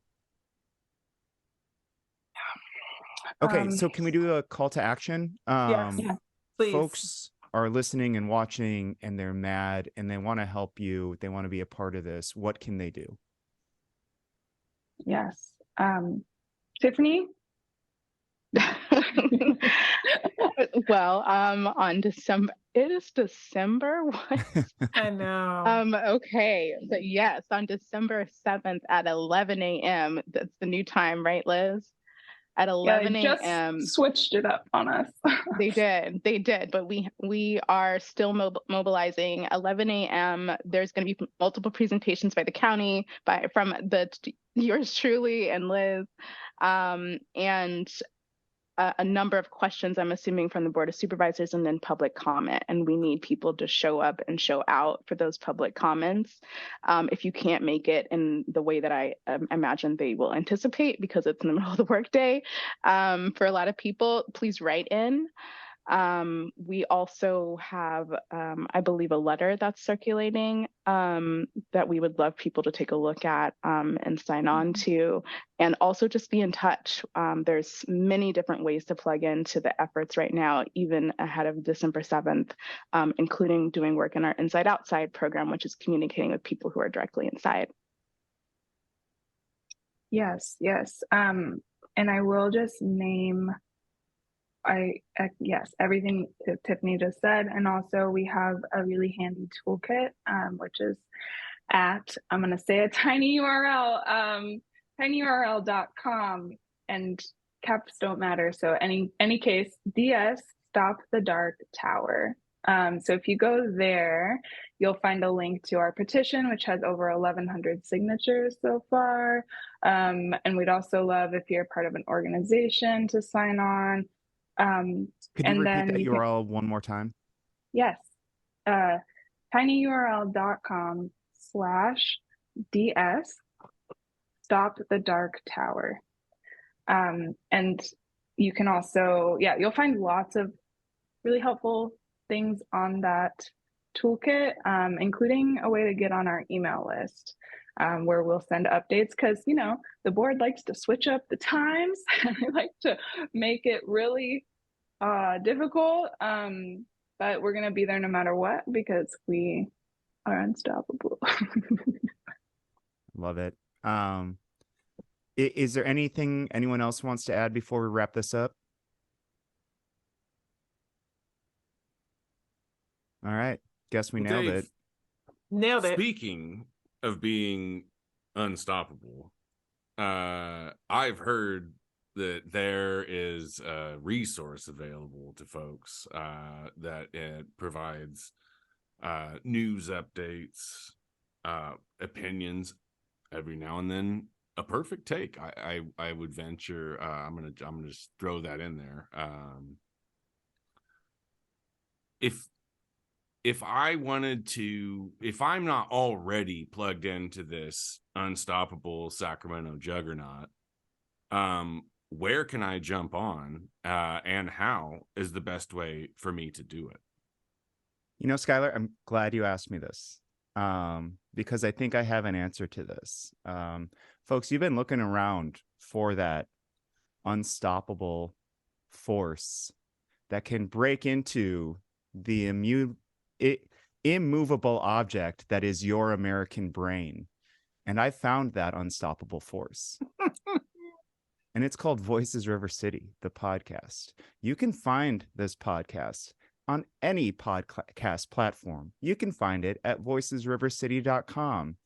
Okay, so can we do a call to action? Yes, please. Folks are listening and watching, and they're mad, and they want to help you. They want to be a part of this. What can they do? Yes. Tifanei? Well, on December, it is December. What? I know. Okay, but yes, on December 7th at 11 a.m. That's the new time, right, Liz? At 11 a.m. switched it up on us. They did, but we are still mobilizing. 11 a.m. There's going to be multiple presentations by the county, from yours truly and Liz, and a number of questions, I'm assuming, from the Board of Supervisors, and then public comment. And we need people to show up and show out for those public comments. If you can't make it in the way that I imagine they will anticipate, because it's in the middle of the workday, for a lot of people, please write in. We also have, I believe, a letter that's circulating that we would love people to take a look at and sign on to, and also just be in touch. There's many different ways to plug into the efforts right now, even ahead of December 7th, including doing work in our Inside Outside program, which is communicating with people who are directly inside. Yes. And I will just name yes, everything that Tifanei just said. And also we have a really handy toolkit, which is I'm going to say a tiny URL, tinyurl.com, and caps don't matter. So any case, DS Stop the Dark Tower. So if you go there, you'll find a link to our petition, which has over 1,100 signatures so far. And we'd also love if you're part of an organization to sign on. Could you repeat that URL one more time? Yes. tinyurl.com/DS Stop the Dark Tower. And you can also, you'll find lots of really helpful things on that toolkit, including a way to get on our email list, where we'll send updates, because the board likes to switch up the times. They like to make it really difficult, but we're going to be there no matter what, because we are unstoppable. Love it. Is there anything anyone else wants to add before we wrap this up? All right, guess we nailed it. Nailed it. Speaking of being unstoppable, I've heard that there is a resource available to folks that it provides news updates, opinions, every now and then a perfect take. I would venture. I'm gonna just throw that in there. if I'm not already plugged into this unstoppable Sacramento juggernaut, where can I jump on, and how is the best way for me to do it? You know, Skylar, I'm glad you asked me this, because I think I have an answer to this. Folks, you've been looking around for that unstoppable force that can break into the immovable object that is your American brain. And I found that unstoppable force. And it's called Voices River City, the podcast. You can find this podcast on any podcast platform. You can find it at voicesrivercity.com.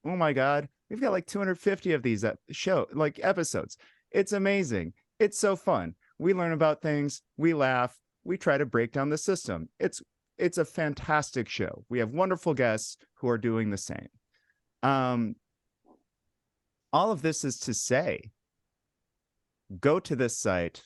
Oh my God, we've got like 250 of these episodes. It's amazing. It's so fun. We learn about things, we laugh, we try to break down the system. It's a fantastic show. We have wonderful guests who are doing the same. All of this is to say, go to this site,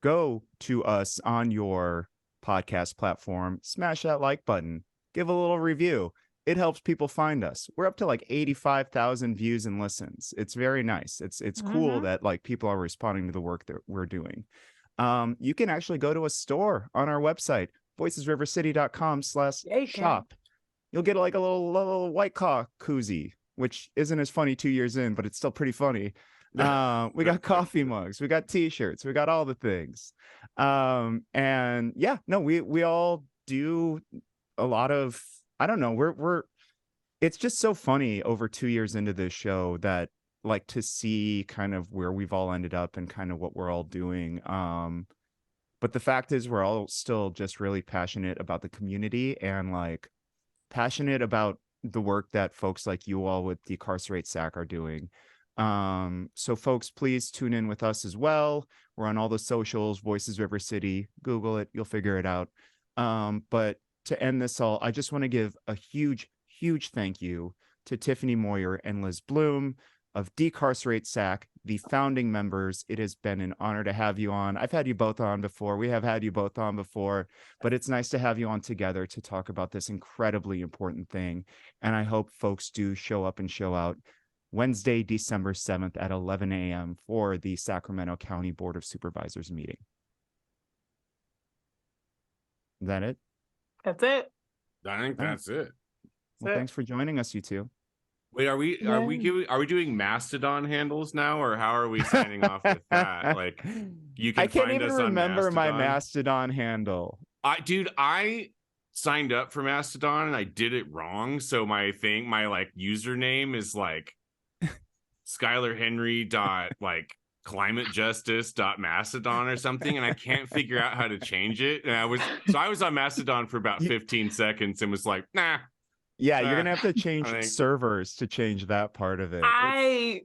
go to us on your podcast platform, smash that like button, give a little review. It helps people find us. We're up to like 85,000 views and listens. It's very nice. It's cool that like people are responding to the work that we're doing. You can actually go to a store on our website, voicesrivercity.com/shop. You'll get like a little White Claw koozie, which isn't as funny 2 years in, but it's still pretty funny. We got coffee mugs, we got t-shirts, we got all the things. And yeah, no, we all do a lot of, I don't know, it's just so funny over 2 years into this show that like to see kind of where we've all ended up and kind of what we're all doing. But the fact is we're all still just really passionate about the community and like passionate about the work that folks like you all with Decarcerate Sac are doing. So folks, please tune in with us as well. We're on all the socials, Voices River City, Google it, you'll figure it out. But to end this all, I just want to give a huge thank you to Tifanei Moyer and Liz Blum of Decarcerate Sac, the founding members. It has been an honor to have you on. I've had you both on before. We have had you both on before, but it's nice to have you on together to talk about this incredibly important thing. And I hope folks do show up and show out Wednesday, December 7th at 11 a.m. for the Sacramento County Board of Supervisors meeting. Is that it? That's it. I think that's it. Well, thanks for joining us, you two. Wait, are we doing Mastodon handles now, or how are we signing off with that? Like, you can I can't find even us on remember my Mastodon. Mastodon handle. I signed up for Mastodon and I did it wrong. So my like username is like SkylarHenry climatejustice.mastodon or something, and I can't figure out how to change it. And I was on Mastodon for about 15 seconds and was like, nah. Yeah, you're gonna have to change servers to change that part of it. I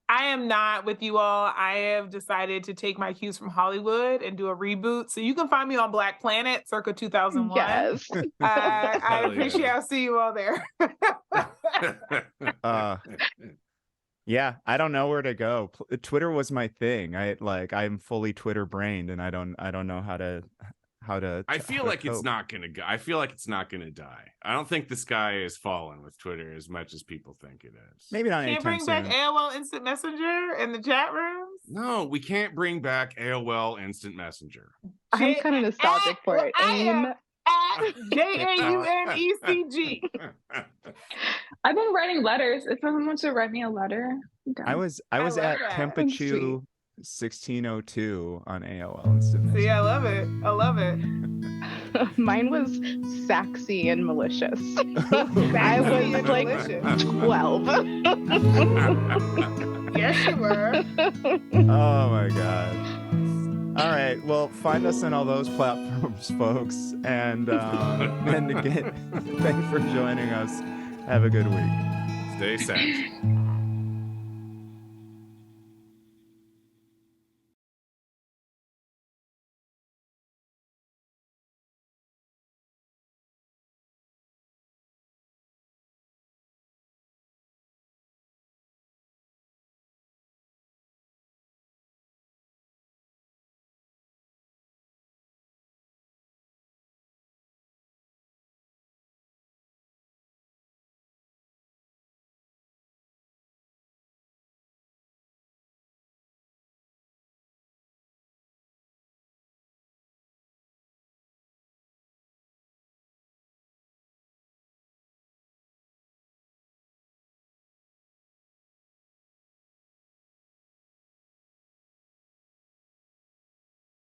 am not with you all. I have decided to take my cues from Hollywood and do a reboot. So you can find me on Black Planet circa 2001. Yes. I appreciate I'll see you all there. Yeah, I don't know where to go. Twitter was my thing. I'm fully Twitter brained, and I don't know how to. I feel like it's not gonna go. I feel like it's not gonna die. I don't think the sky is falling with Twitter as much as people think it is. Maybe not. Can't bring back AOL Instant Messenger in the chat rooms. No, we can't bring back AOL Instant Messenger. I'm kind of nostalgic for it. AIM. JAUNECG. I've been writing letters. If someone wants to write me a letter, I was at Temperature 1602 on AOL Instant Messenger. See, I love it. Mine was sexy and malicious. I was like 12. Yes, you were. Oh my God. All right. Well, find us on all those platforms, folks. And again, thanks for joining us. Have a good week. Stay safe.